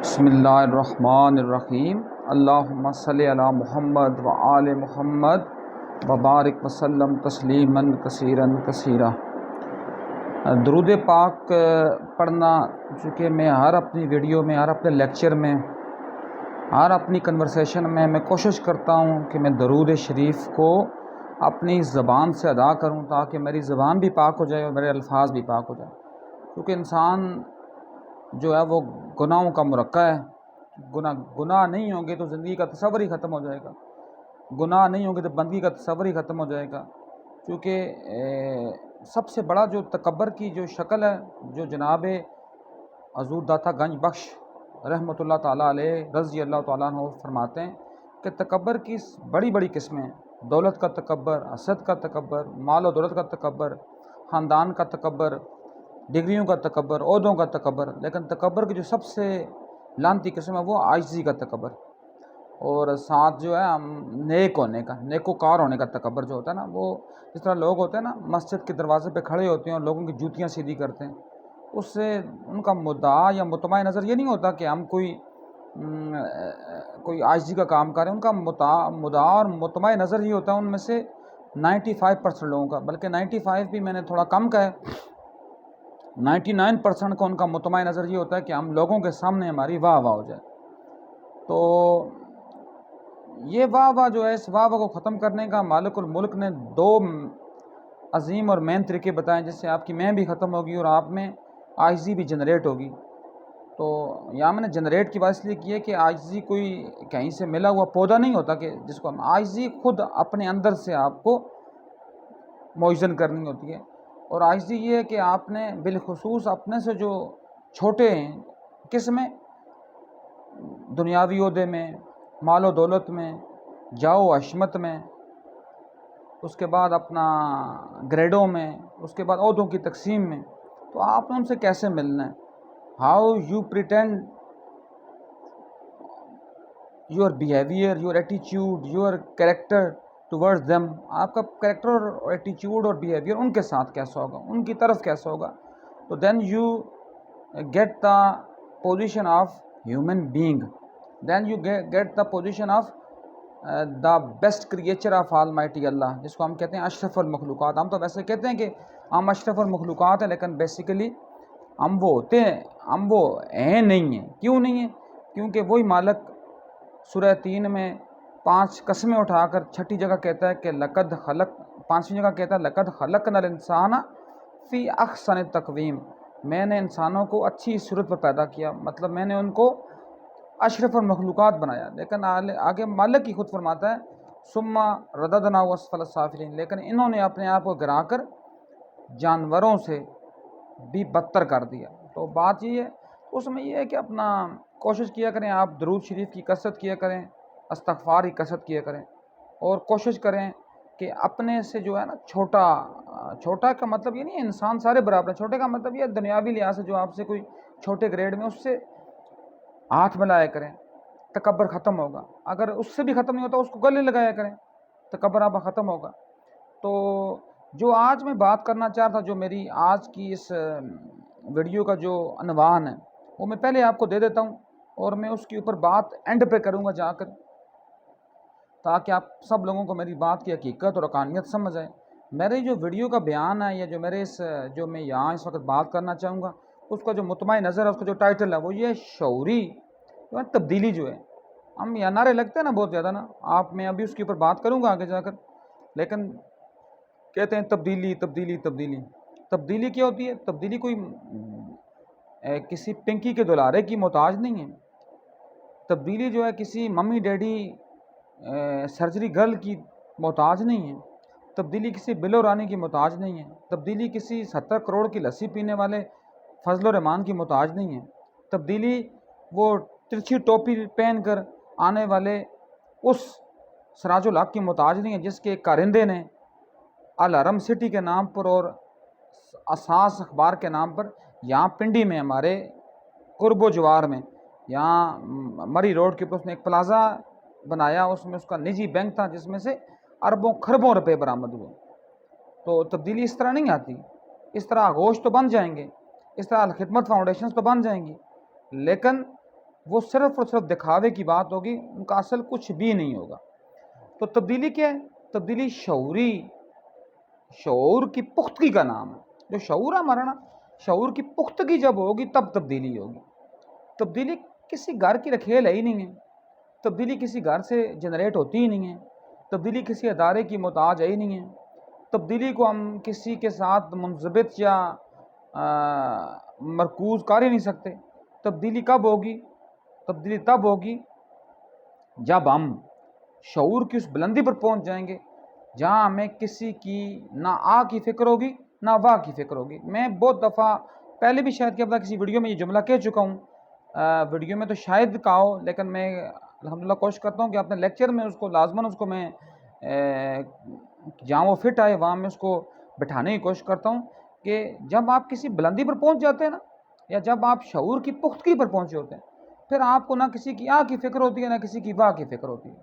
بسم اللہ الرحمن الرحیم۔ اللہم صلی علی محمد و آل محمد وبارک وسلم تسلیما کثیرا کثیرا۔ درود پاک پڑھنا چونکہ میں ہر اپنی ویڈیو میں، ہر اپنے لیکچر میں، ہر اپنی کنورسیشن میں کوشش کرتا ہوں کہ میں درود شریف کو اپنی زبان سے ادا کروں تاکہ میری زبان بھی پاک ہو جائے اور میرے الفاظ بھی پاک ہو جائیں، کیونکہ انسان جو ہے وہ گناہوں کا مرکہ ہے۔ گناہ نہیں ہوں گے تو زندگی کا تصور ہی ختم ہو جائے گا، گناہ نہیں ہوں گے تو بندگی کا تصور ہی ختم ہو جائے گا، کیونکہ سب سے بڑا جو تکبر کی جو شکل ہے، جو جناب حضور داتا گنج بخش رحمۃ اللہ تعالیٰ علیہ رضی اللہ تعالیٰ عنہ فرماتے ہیں کہ تکبر کی بڑی بڑی قسمیں ہیں۔ دولت کا تکبر، حسد کا تکبر، مال و دولت کا تکبر، خاندان کا تکبر، ڈگریوں کا تکبر، عہدوں کا تکبر، لیکن تکبر کی جو سب سے لعنتی قسم ہے وہ عاجزی کا تکبر، اور ساتھ جو ہے نیک ہونے کا، نیکوکار ہونے کا تکبر جو ہوتا ہے نا، وہ جس طرح لوگ ہوتے ہیں نا مسجد کے دروازے پہ کھڑے ہوتے ہیں اور لوگوں کی جوتیاں سیدھی کرتے ہیں، اس سے ان کا مدعا یا مطمع نظر یہ نہیں ہوتا کہ ہم کوئی عاجزی کا کام کریں، ان کا مدعا اور مطمع نظر یہ ہوتا ہے ان میں سے 95% لوگوں کا، بلکہ 95 بھی میں نے تھوڑا کم کا ہے، 99% کا ان کا مطمع نظر یہ ہوتا ہے کہ ہم لوگوں کے سامنے ہماری واہ واہ ہو جائے۔ تو یہ واہ واہ جو ہے، اس واہ واہ کو ختم کرنے کا مالک الملک نے دو عظیم اور مین طریقے بتائے جس سے آپ کی میں بھی ختم ہوگی اور آپ میں عاجزی بھی جنریٹ ہوگی۔ تو یہاں میں نے جنریٹ کی بات اس لیے کی ہے کہ عاجزی کوئی کہیں سے ملا ہوا پودا نہیں ہوتا کہ جس کو ہم عاجزی خود اپنے اندر سے آپ کو موزن کرنی ہوتی ہے، اور عاجزی یہ ہے کہ آپ نے بالخصوص اپنے سے جو چھوٹے ہیں، کس میں؟ دنیاوی عہدے میں، مال و دولت میں، جاؤ و عشمت میں، اس کے بعد اپنا گریڈوں میں، اس کے بعد عہدوں کی تقسیم میں، تو آپ نے ان سے کیسے ملنا ہے؟ How you pretend your behaviour, your ایٹیچیوڈ، یور کریکٹر ٹورڈز دیم، آپ کا کریکٹر اور ایٹیچیوڈ اور بیہیویئر ان کے ساتھ کیسا ہوگا، ان کی طرف کیسا ہوگا، تو then you get the position of human being, then you get the position of the best creature of almighty Allah, جس کو ہم کہتے ہیں اشرف المخلوقات۔ ہم تو ویسے کہتے ہیں کہ ہم اشرف المخلوقات ہیں، لیکن بیسیکلی ہم وہ ہوتے ہیں، ہم وہ ہیں نہیں ہیں۔ کیوں نہیں ہیں؟ کیونکہ وہی مالک سورہ 3 میں 5 قسمیں اٹھا کر چھٹی جگہ کہتا ہے کہ پانچویں جگہ کہتا ہے لقد خلقنا الانسان فی احسن تقویم، میں نے انسانوں کو اچھی صورت پر پیدا کیا، مطلب میں نے ان کو اشرف المخلوقات بنایا۔ لیکن آگے مالک ہی خود فرماتا ہے ثم رددناہ اسفل السافلین، لیکن انہوں نے اپنے آپ کو گرا کر جانوروں سے بھی بدتر کر دیا۔ تو بات یہ ہے، اس میں یہ ہے کہ اپنا کوشش کیا کریں، آپ درود شریف کی کثرت کیا کریں، استغفار کی کثرت کیا کریں، اور کوشش کریں کہ اپنے سے جو ہے نا چھوٹا کا مطلب یہ نہیں ہے انسان سارے برابر ہیں، چھوٹے کا مطلب یہ دنیاوی لحاظ سے جو آپ سے کوئی چھوٹے گریڈ میں، اس سے ہاتھ ملایا کریں، تکبر ختم ہوگا۔ اگر اس سے بھی ختم نہیں ہوتا اس کو گلے لگایا کریں، تکبر آپ ختم ہوگا۔ تو جو آج میں بات کرنا چاہتا تھا، جو میری آج کی اس ویڈیو کا جو عنوان ہے وہ میں پہلے آپ کو دے دیتا ہوں، اور میں اس کے اوپر بات اینڈ پہ کروں گا جا کر، تاکہ آپ سب لوگوں کو میری بات کی حقیقت اور حقانیت سمجھ آئے۔ میرے جو ویڈیو کا بیان ہے، یا جو میں یہاں اس وقت بات کرنا چاہوں گا، اس کا جو مطمع نظر ہے، اس کا جو ٹائٹل ہے وہ یہ شعوری جو ہے تبدیلی جو ہے۔ ہم یہ نعرے لگتے ہیں نا بہت زیادہ نا، میں ابھی اس کے اوپر بات کروں گا آگے جا کر، لیکن کہتے ہیں تبدیلی تبدیلی تبدیلی۔ تبدیلی کیا ہوتی ہے؟ تبدیلی کوئی کسی پنکی کے دولارے کی محتاج نہیں ہے۔ تبدیلی جو ہے کسی ممی ڈیڈی سرجری گرل کی محتاج نہیں ہے۔ تبدیلی کسی بل و رانی کی محتاج نہیں ہے۔ تبدیلی کسی 70 کروڑ کی لسی پینے والے فضل الرحمان کی محتاج نہیں ہے۔ تبدیلی وہ ترچھی ٹوپی پہن کر آنے والے اس سراج الحق کی محتاج نہیں ہے جس کے کارندے نے الحرم سٹی کے نام پر اور اساس اخبار کے نام پر یہاں پنڈی میں ہمارے قرب و جوار میں، یہاں مری روڈ کے اوپر اس نے ایک پلازا بنایا، اس میں اس کا نجی بینک تھا جس میں سے اربوں خربوں روپے برآمد ہوئے۔ تو تبدیلی اس طرح نہیں آتی، اس طرح آغوش تو بن جائیں گے، اس طرح الخدمت فاؤنڈیشنز تو بن جائیں گی، لیکن وہ صرف اور صرف دکھاوے کی بات ہوگی، ان کا اصل کچھ بھی نہیں ہوگا۔ تو تبدیلی کیا ہے؟ تبدیلی شعور کی پختگی کا نام ہے۔ جو شعور ہے ہمارا نا، شعور کی پختگی جب ہوگی تب تبدیلی ہوگی۔ تبدیلی کسی گھر کی رکھیل ہے ہی نہیں ہے، تبدیلی کسی گھر سے جنریٹ ہوتی ہی نہیں ہے، تبدیلی کسی ادارے کی محتاج ہے ہی نہیں ہے، تبدیلی کو ہم کسی کے ساتھ منضبط یا مرکوز کر ہی نہیں سکتے۔ تبدیلی کب ہوگی؟ تبدیلی تب ہوگی جب ہم شعور کی اس بلندی پر پہنچ جائیں گے جہاں ہمیں کسی کی نہ آ کی فکر ہوگی نہ واہ کی فکر ہوگی۔ میں بہت دفعہ پہلے بھی شاید کیا پتا کسی ویڈیو میں یہ جملہ کہہ چکا ہوں، ویڈیو میں تو شاید کہا ہو، لیکن میں الحمدللہ کوشش کرتا ہوں کہ اپنے لیکچر میں اس کو لازماً اس کو میں جہاں وہ فٹ آئے وہاں میں اس کو بٹھانے کی کوشش کرتا ہوں کہ جب آپ کسی بلندی پر پہنچ جاتے ہیں نا، یا جب آپ شعور کی پختگی پر پہنچے ہوتے ہیں، پھر آپ کو نہ کسی کی آ کی فکر ہوتی ہے نہ کسی کی واہ کی فکر ہوتی ہے۔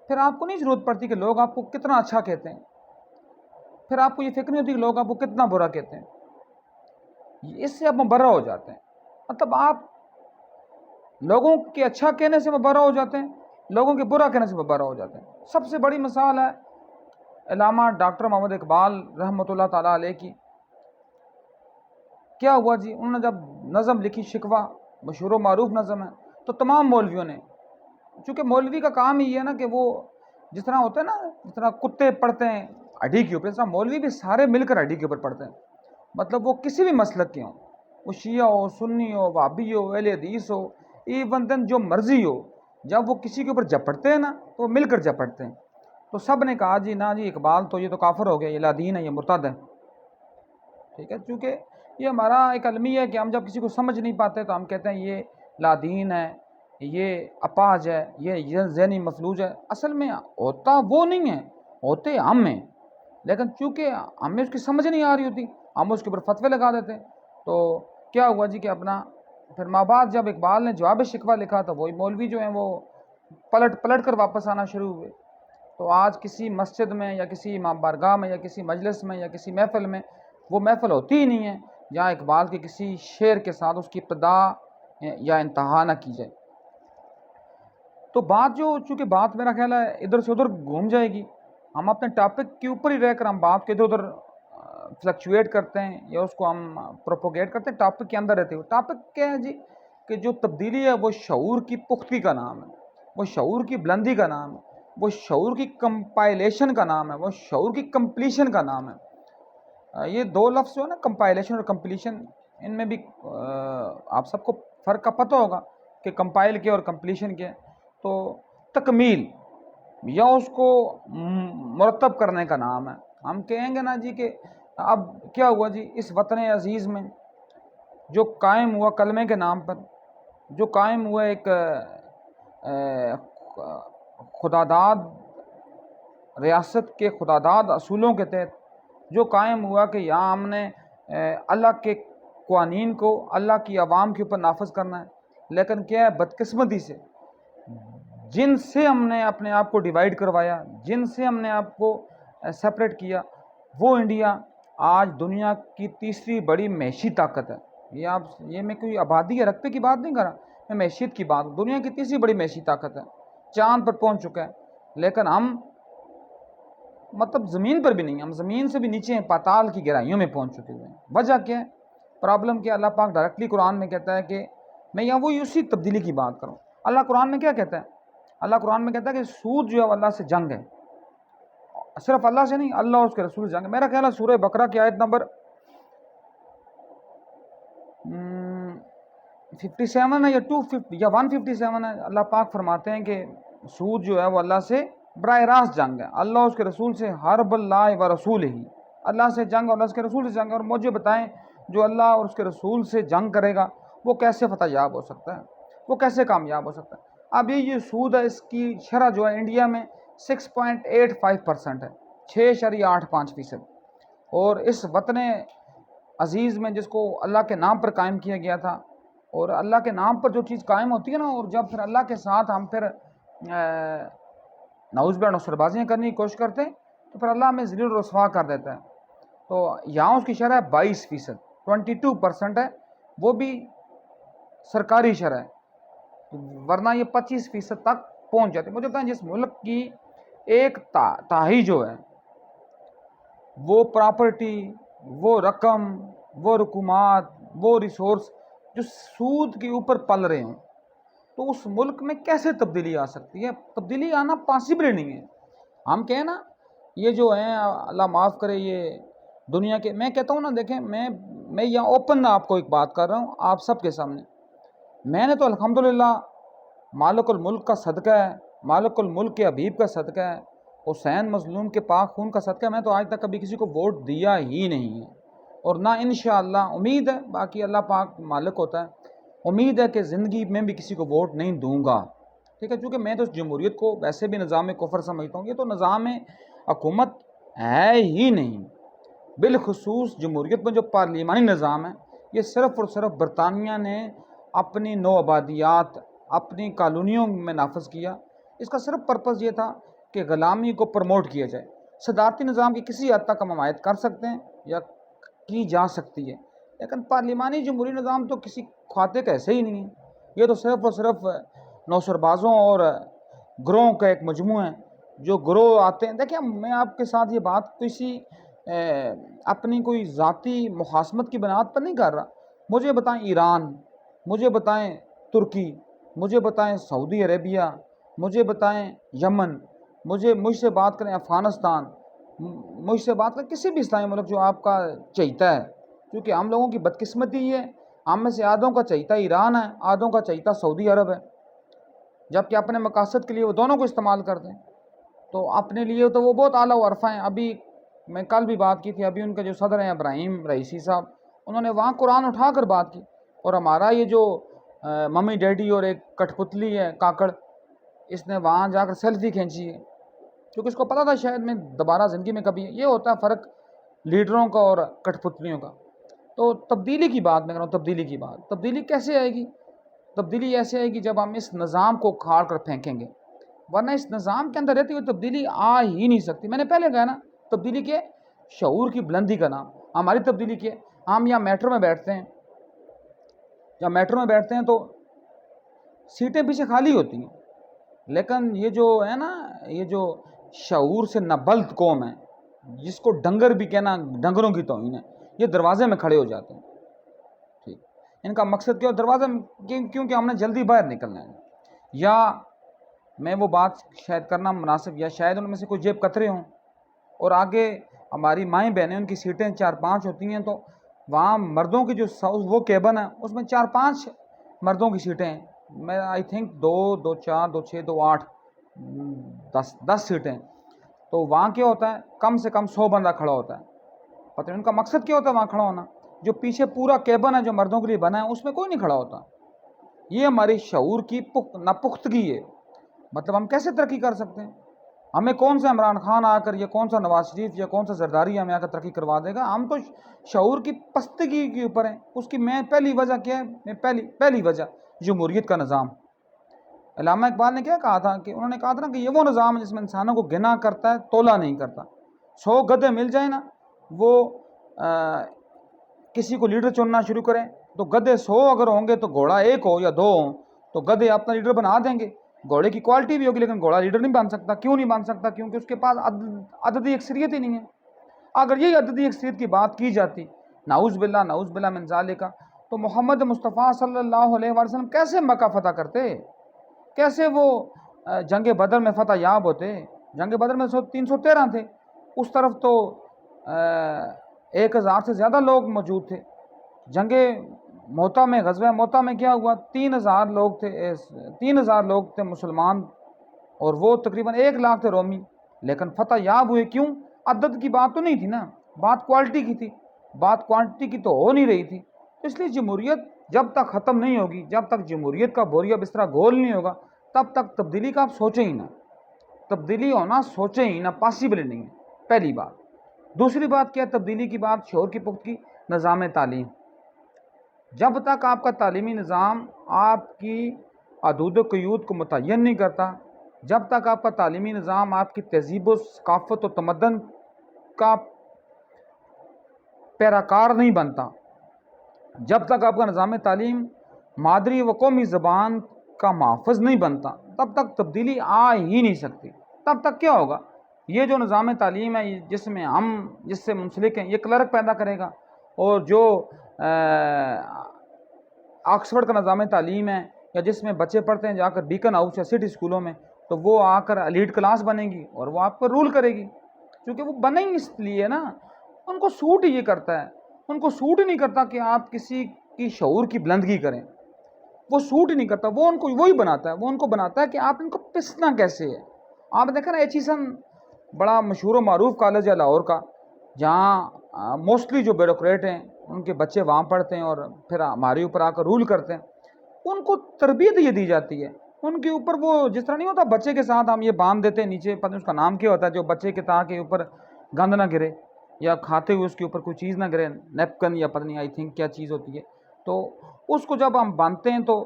پھر آپ کو نہیں ضرورت پڑتی کہ لوگ آپ کو کتنا اچھا کہتے ہیں، پھر آپ کو یہ فکر نہیں ہوتی کہ لوگ آپ کو کتنا برا کہتے ہیں۔ اس سے آپ مبرہ ہو جاتے ہیں، مطلب آپ لوگوں کے اچھا کہنے سے مبرہ ہو جاتے ہیں، لوگوں کے برا کہنے سے مبرہ ہو جاتے ہیں۔ سب سے بڑی مثال ہے علامہ ڈاکٹر محمد اقبال رحمۃ اللہ تعالیٰ علیہ کی۔ کیا ہوا جی، انہوں نے جب نظم لکھی شکوہ، مشہور و معروف نظم ہے، تو تمام مولویوں نے، چونکہ مولوی کا کام ہی ہے نا کہ وہ جس طرح ہوتا ہے نا، جس طرح کتے پڑھتے ہیں ہڈی کے اوپر، اس طرح مولوی بھی سارے مل کر ہڈی کے اوپر پڑھتے ہیں، مطلب وہ کسی بھی مسلک کے ہوں، وہ شیعہ ہو، سنی ہو، وہابی ہو، اہل حدیث ہو، ایون دین جو مرضی ہو، جب وہ کسی کے اوپر جپٹتے ہیں نا تو وہ مل کر جپٹتے ہیں۔ تو سب نے کہا جی نہ جی اقبال تو یہ تو کافر ہو گیا، یہ لا دین ہے، یہ مرتد ہے، ٹھیک ہے، چونکہ یہ ہمارا ایک المیہ ہے کہ ہم جب کسی کو سمجھ نہیں پاتے تو ہم کہتے ہیں یہ لا دین ہے، یہ اپاہج ہے، یہ ذہنی مفلوج ہے۔ اصل میں ہوتا وہ نہیں ہے، ہوتے ہم ہیں، لیکن چونکہ ہمیں اس کی سمجھ نہیں آ رہی ہوتی، ہم اس کے اوپر فتوے لگا دیتے ہیں۔ تو کیا ہوا جی کہ اپنا پھر ماں بعد جب اقبال نے جواب شکوہ لکھا تو وہی مولوی جو ہیں وہ پلٹ کر واپس آنا شروع ہوئے۔ تو آج کسی مسجد میں یا کسی امام بارگاہ میں یا کسی مجلس میں یا کسی محفل میں وہ محفل ہوتی ہی نہیں ہے جہاں اقبال کے کسی شعر کے ساتھ اس کی ابتدا یا انتہا نہ کی جائے۔ تو بات جو چونکہ بات میرا خیال ہے ادھر سے ادھر گھوم جائے گی، ہم اپنے ٹاپک کے اوپر ہی رہ کر ہم بات کے ادھر ادھر فلکچویٹ کرتے ہیں یا اس کو ہم پروپوگیٹ کرتے ہیں ٹاپک کے اندر رہتے ہوئے۔ ٹاپک کیا ہے جی کہ جو تبدیلی ہے وہ شعور کی پختگی کا نام ہے، وہ شعور کی بلندی کا نام ہے، وہ شعور کی کمپائلیشن کا نام ہے، وہ شعور کی کمپلیشن کا نام ہے۔ یہ دو لفظ جو ہے نا کمپائلیشن اور کمپلیشن، ان میں بھی آپ سب کو فرق کا پتہ ہوگا کہ کمپائل کیا اور کمپلیشن کیا ہے۔ تو تکمیل یا اس کو مرتب کرنے کا نام ہے۔ ہم کہیں گے نا جی کہ اب کیا ہوا جی اس وطن عزیز میں جو قائم ہوا کلمے کے نام پر، جو قائم ہوا ایک خداداد ریاست کے خداداد اصولوں کے تحت، جو قائم ہوا کہ یہاں ہم نے اللہ کے قوانین کو اللہ کی عوام کے اوپر نافذ کرنا ہے، لیکن کیا ہے بدقسمتی سے جن سے ہم نے اپنے آپ کو ڈیوائیڈ کروایا، جن سے ہم نے آپ کو سپریٹ کیا، وہ انڈیا آج دنیا کی تیسری بڑی معیشی طاقت ہے۔ یہ میں کوئی آبادی یا رقبے کی بات نہیں کر رہا، میں معیشت کی بات، دنیا کی تیسری بڑی معیشی طاقت ہے، چاند پر پہنچ چکا ہے، لیکن ہم مطلب زمین پر بھی نہیں، ہم زمین سے بھی نیچے ہیں، پاتال کی گہرائیوں میں پہنچ چکے ہوئے ہیں۔ وجہ کیا ہے؟ پرابلم کیا؟ اللہ پاک ڈائریکٹلی قرآن میں کہتا ہے کہ میں یہاں وہی اسی تبدیلی کی بات کروں۔ اللہ قرآن میں کیا کہتا ہے؟ اللہ قرآن میں کہتا ہے کہ سود جو ہے اللہ سے جنگ ہے، صرف اللہ سے نہیں، اللہ اور اس کے رسول سے جنگ ہے۔ میرا خیال ہے سورہ بقرہ کی آیت نمبر 57 ہے یا 250 یا 157 ہے، اللہ پاک فرماتے ہیں کہ سود جو ہے وہ اللہ سے براہ راست جنگ ہے، اللہ اور اس کے رسول سے، حرب اللہ و رسول ہی، اللہ سے جنگ اور اللہ اس کے رسول سے جنگ ہے۔ اور مجھے بتائیں جو اللہ اور اس کے رسول سے جنگ کرے گا وہ کیسے فتح یاب ہو سکتا ہے، وہ کیسے کامیاب ہو سکتا ہے؟ اب یہ سود ہے، اس کی شرح جو ہے انڈیا میں 6.85% ہے، 6.85%، اور اس وطن عزیز میں جس کو اللہ کے نام پر قائم کیا گیا تھا، اور اللہ کے نام پر جو چیز قائم ہوتی ہے نا، اور جب پھر اللہ کے ساتھ ہم پھر نعوذ باللہ نصر بازیاں کرنے کی کوشش کرتے ہیں تو پھر اللہ ہمیں ذلیل و رسوا کر دیتا ہے۔ تو یہاں اس کی شرح ہے 22%، 22% ہے، وہ بھی سرکاری شرح ہے۔ ورنہ یہ 25% تک پہنچ جاتے. مجھے بتائیں جس ملک کی ایک تاہی جو ہے وہ پراپرٹی، وہ رقم، وہ رقومات، وہ ریسورس جو سود کے اوپر پل رہے ہوں، تو اس ملک میں کیسے تبدیلی آ سکتی ہے؟ تبدیلی آنا پاسبل ہی نہیں ہے. ہم کہیں نا یہ جو ہیں اللہ معاف کرے یہ دنیا کے، میں کہتا ہوں نا دیکھیں میں یہاں اوپن آپ کو ایک بات کر رہا ہوں آپ سب کے سامنے. میں نے تو الحمدللہ مالک الملک کا صدقہ ہے، مالک الملک کے حبیب کا صدقہ ہے، حسین مظلوم کے پاک خون کا صدقہ ہے، میں تو آج تک کبھی کسی کو ووٹ دیا ہی نہیں ہے، اور نہ انشاءاللہ امید ہے، باقی اللہ پاک مالک ہوتا ہے، امید ہے کہ زندگی میں بھی کسی کو ووٹ نہیں دوں گا. ٹھیک ہے، چونکہ میں تو اس جمہوریت کو ویسے بھی نظام کفر سمجھتا ہوں. یہ تو نظام حکومت ہے ہی نہیں. بالخصوص جمہوریت میں جو پارلیمانی نظام ہے یہ صرف اور صرف برطانیہ نے اپنی نو آبادیات اپنی کالونیوں میں نافذ کیا. اس کا صرف پرپس یہ تھا کہ غلامی کو پروموٹ کیا جائے. صدارتی نظام کی کسی حد تک ہم حمایت کر سکتے ہیں یا کی جا سکتی ہے، لیکن پارلیمانی جمہوری نظام تو کسی کھاتے کا ایسے ہی نہیں ہے. یہ تو صرف اور صرف نوسربازوں اور گروہوں کا ایک مجموعہ ہے جو گروہ آتے ہیں. دیکھیں میں آپ کے ساتھ یہ بات کسی اپنی کوئی ذاتی مخاصمت کی بنیاد پر نہیں کر رہا. مجھے بتائیں ایران، مجھے بتائیں ترکی، مجھے بتائیں سعودی عربیہ، مجھے بتائیں یمن، مجھ سے بات کریں افغانستان، مجھ سے بات کریں کسی بھی اسلامی ملک جو آپ کا چہیتا ہے. کیونکہ ہم لوگوں کی بدقسمتی یہ ہے ہم میں سے آدھوں کا چہیتا ایران ہے، آدھوں کا چہیتا سعودی عرب ہے، جبکہ اپنے مقاصد کے لیے وہ دونوں کو استعمال کرتے ہیں. تو اپنے لیے تو وہ بہت اعلیٰ و عرفہ ہیں. ابھی میں کل بھی بات کی تھی، ابھی ان کے جو صدر ہیں ابراہیم رئیسی صاحب، انہوں نے وہاں قرآن اٹھا کر بات کی، اور ہمارا یہ جو ممی ڈیڈی اور ایک کٹھ پتلی ہے کاکڑ، اس نے وہاں جا کر سیلفی کھینچی ہے، کیونکہ اس کو پتہ تھا شاید میں دوبارہ زندگی میں کبھی. یہ ہوتا ہے فرق لیڈروں کا اور کٹھ پتلیوں کا. تو تبدیلی کی بات میں کر رہا ہوں. تبدیلی کیسے آئے گی؟ تبدیلی ایسے آئے گی جب ہم اس نظام کو کھاڑ کر پھینکیں گے، ورنہ اس نظام کے اندر رہتی ہوئی تبدیلی آ ہی نہیں سکتی. میں نے پہلے کہا نا تبدیلی کے شعور کی بلندی کا نام. ہماری تبدیلی کے ہم یہاں میٹرو میں بیٹھتے ہیں، تو سیٹیں پیچھے خالی ہوتی ہیں، لیکن یہ جو ہے نا یہ جو شعور سے نابلد قوم ہے جس کو ڈنگر بھی کہنا ڈنگروں کی توہین ہے، یہ دروازے میں کھڑے ہو جاتے ہیں. ٹھیک، ان کا مقصد کیا؟ دروازے میں کیونکہ ہم نے جلدی باہر نکلنا ہے. یا میں وہ بات شاید کرنا مناسب، یا شاید ان میں سے کوئی جیب کترے ہوں اور آگے ہماری مائیں بہنیں ان کی سیٹیں 4-5 ہوتی ہیں، تو وہاں مردوں کی جو وہ کیبن ہے اس میں 4-5 مردوں کی سیٹیں ہیں. میں آئی تھنک 2 4 2 6 2 8 10 سیٹیں. تو وہاں کیا ہوتا ہے کم سے کم 100 بندہ کھڑا ہوتا ہے. پتہ نہیں ان کا مقصد کیا ہوتا ہے وہاں کھڑا ہونا. جو پیچھے پورا کیبن ہے جو مردوں کے لیے بنا ہے اس میں کوئی نہیں کھڑا ہوتا. یہ ہماری شعور کی ناپختگی ہے. مطلب ہم کیسے ترقی کر سکتے ہیں؟ ہمیں کون سا عمران خان آ کر یا کون سا نواز شریف یا کون سا زرداری ہمیں آ کر ترقی کروا دے گا؟ ہم تو شعور کی پستگی کے اوپر ہیں. اس کی میں پہلی وجہ کیا ہے؟ پہلی وجہ جمہوریت کا نظام. علامہ اقبال نے کیا کہا تھا کہ انہوں نے کہا تھا نا کہ یہ وہ نظام ہے جس میں انسانوں کو گنا کرتا ہے تولا نہیں کرتا. 100 گدھے مل جائیں نا، وہ کسی کو لیڈر چننا شروع کریں تو گدھے 100 اگر ہوں گے تو گھوڑا 1 ہو یا 2 ہوں تو گدھے اپنا لیڈر بنا دیں گے. گھوڑے کی کوالٹی بھی ہوگی لیکن گھوڑا لیڈر نہیں بن سکتا. کیوں نہیں بن سکتا؟ کیونکہ اس کے پاس عددی اکثریت ہی نہیں ہے. اگر یہی عددی اکثریت کی بات کی جاتی، نعوذ باللہ من ذالک، تو محمد مصطفیٰ صلی اللہ علیہ وسلم کیسے مکہ فتح کرتے؟ کیسے وہ جنگ بدر میں فتح یاب ہوتے؟ جنگ بدر میں 313 تھے، اس طرف تو 1000 سے زیادہ لوگ موجود تھے. جنگ موتا میں غزوہ موتا میں کیا ہوا؟ 3000 لوگ تھے مسلمان، اور وہ تقریباً 1 لاکھ تھے رومی، لیکن فتح یاب ہوئے. کیوں؟ عدد کی بات تو نہیں تھی نا، بات کوالٹی کی تھی. بات کوانٹٹی کی تو ہو نہیں رہی تھی. اس لیے جمہوریت جب تک ختم نہیں ہوگی، جب تک جمہوریت کا بوریا بستر گول نہیں ہوگا، تب تک تبدیلی کا آپ سوچیں ہی نہ. تبدیلی ہونا سوچیں ہی نہ، پاسبل نہیں ہے. پہلی بات. دوسری بات کیا تبدیلی کی بات؟ شعور کی پختگی. نظام تعلیم. جب تک آپ کا تعلیمی نظام آپ کی حدود و قیود کو متعین نہیں کرتا، جب تک آپ کا تعلیمی نظام آپ کی تہذیب و ثقافت و تمدن کا پیراکار نہیں بنتا، جب تک آپ کا نظام تعلیم مادری و قومی زبان کا محافظ نہیں بنتا تب تک تبدیلی آ ہی نہیں سکتی. تب تک کیا ہوگا؟ یہ جو نظام تعلیم ہے جس میں ہم جس سے منسلک ہیں، یہ کلرک پیدا کرے گا، اور جو آکسفورڈ کا نظام تعلیم ہے یا جس میں بچے پڑھتے ہیں جا کر بیکن ہاؤس یا سٹی اسکولوں میں، تو وہ آ کر ایلیٹ کلاس بنے گی اور وہ آپ پر رول کرے گی، کیونکہ وہ بنے ہی اس لیے نا، ان کو سوٹ ہی یہ کرتا ہے. ان کو سوٹ ہی نہیں کرتا کہ آپ کسی کی شعور کی بلندگی کریں، وہ سوٹ ہی نہیں کرتا. وہ ان کو وہی بناتا ہے، وہ ان کو بناتا ہے کہ آپ ان کو پسنا کیسے ہے. آپ دیکھیں نا ایچیسن بڑا مشہور و معروف کالج ہے لاہور کا، جہاں موسٹلی جو بیوروکریٹ ہیں ان کے بچے وہاں پڑھتے ہیں اور پھر ہمارے اوپر آ کر رول کرتے ہیں. ان کو تربیت یہ دی جاتی ہے ان کے اوپر. وہ جس طرح نہیں ہوتا بچے کے ساتھ ہم یہ باندھ دیتے ہیں نیچے، پتہ نہیں اس کا نام کیا ہوتا ہے، جو بچے کے تاکہ اوپر گند نہ گرے یا کھاتے ہوئے اس کے اوپر کوئی چیز نہ گرے، نیپکن یا پتہ نہیں آئی تھنک کیا چیز ہوتی ہے. تو اس کو جب ہم باندھتے ہیں تو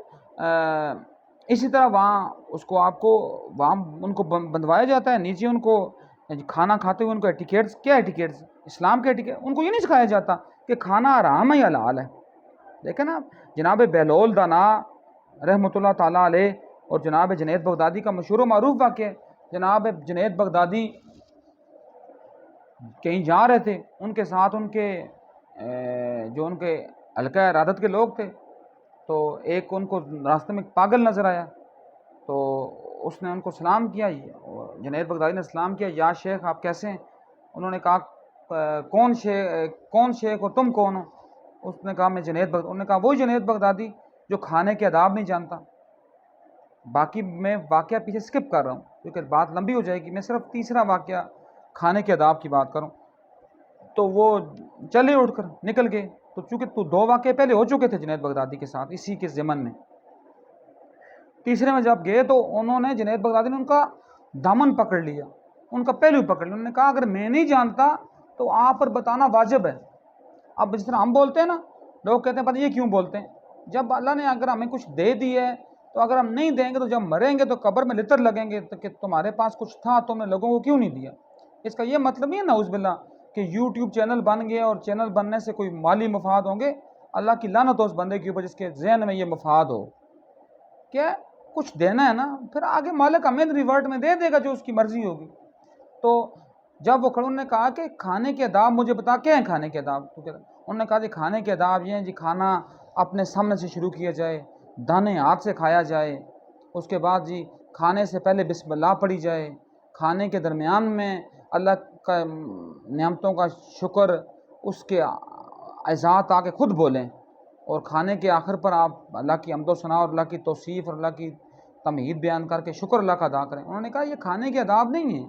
اسی طرح وہاں اس کو آپ کو وہاں ان کو بندھوایا جاتا ہے. نیچے ان کو کھانا کھاتے ہوئے ان کو ایٹیکیٹس، کیا ایٹیکیٹس؟ اسلام کے ایٹیکیٹ. ان کو یہ نہیں سکھایا جاتا کہ کھانا حرام ہے یا حلال ہے. دیکھیں نا جناب بہلول دانا رحمۃ اللہ تعالیٰ علیہ اور جناب جنید بغدادی کا مشہور و معروف واقعہ ہے. جناب جنید بغدادی کہیں جا رہے تھے، ان کے ساتھ ان کے جو ان کے حلقہ ارادت کے لوگ تھے، تو ایک ان کو راستے میں پاگل نظر آیا، تو اس نے ان کو سلام کیا. جنید بغدادی نے سلام کیا، یا شیخ آپ کیسے ہیں؟ انہوں نے کہا کون شیخ اور تم کون ہو؟ اس نے کہا میں جنید بغدادی. انہوں نے کہا وہی جنید بغدادی جو کھانے کے آداب نہیں جانتا. باقی میں واقعہ پیچھے سکپ کر رہا ہوں کیونکہ بات لمبی ہو جائے گی. میں صرف تیسرا واقعہ کھانے کے آداب کی بات کروں. تو وہ چلے اٹھ کر نکل گئے. تو چونکہ دو واقعے پہلے ہو چکے تھے جنید بغدادی کے ساتھ اسی کے ضمن میں، تیسرے میں جب گئے تو انہوں نے جنید بغدادی نے ان کا دامن پکڑ لیا، ان کا پہلو پکڑ لیا. انہوں نے کہا اگر میں نہیں جانتا تو آپ پر بتانا واجب ہے. اب جس طرح ہم بولتے ہیں نا، لوگ کہتے ہیں پتہ یہ کیوں بولتے ہیں؟ جب اللہ نے اگر ہمیں کچھ دے دی ہے تو اگر ہم نہیں دیں گے تو جب مریں گے تو قبر میں لتر لگیں گے کہ تمہارے پاس کچھ تھا تم نے لوگوں کو کیوں نہیں دیا. اس کا یہ مطلب نہیں ہے نعوذ باللہ کہ یوٹیوب چینل بن گئے اور چینل بننے سے کوئی مالی مفاد ہوں گے. اللہ کی لعنت ہو اس بندے کے اوپر جس کے ذہن میں یہ مفاد ہو. کیا کچھ دینا ہے نا، پھر آگے مالک ہمیں ریورٹ میں دے دے گا جو اس کی مرضی ہوگی. تو جب وہ کھڑوں نے کہا کہ کھانے کے آداب مجھے بتا، کیا ہیں کھانے کے آداب؟ انہوں نے کہا جی کھانے کے آداب یہ ہیں جی کھانا اپنے سامنے سے شروع کیا جائے، دانے ہاتھ سے کھایا جائے، اس کے بعد جی کھانے سے پہلے بسم اللہ پڑھی جائے، کھانے کے درمیان میں اللہ کا نعمتوں کا شکر اس کے اعزاز آ کے خود بولیں، اور کھانے کے آخر پر آپ اللہ کی حمد و ثنا اور اللہ کی توصیف اور اللہ کی تمہید بیان کر کے شکر اللہ کا ادا کریں. انہوں نے کہا یہ کھانے کے آداب نہیں ہیں،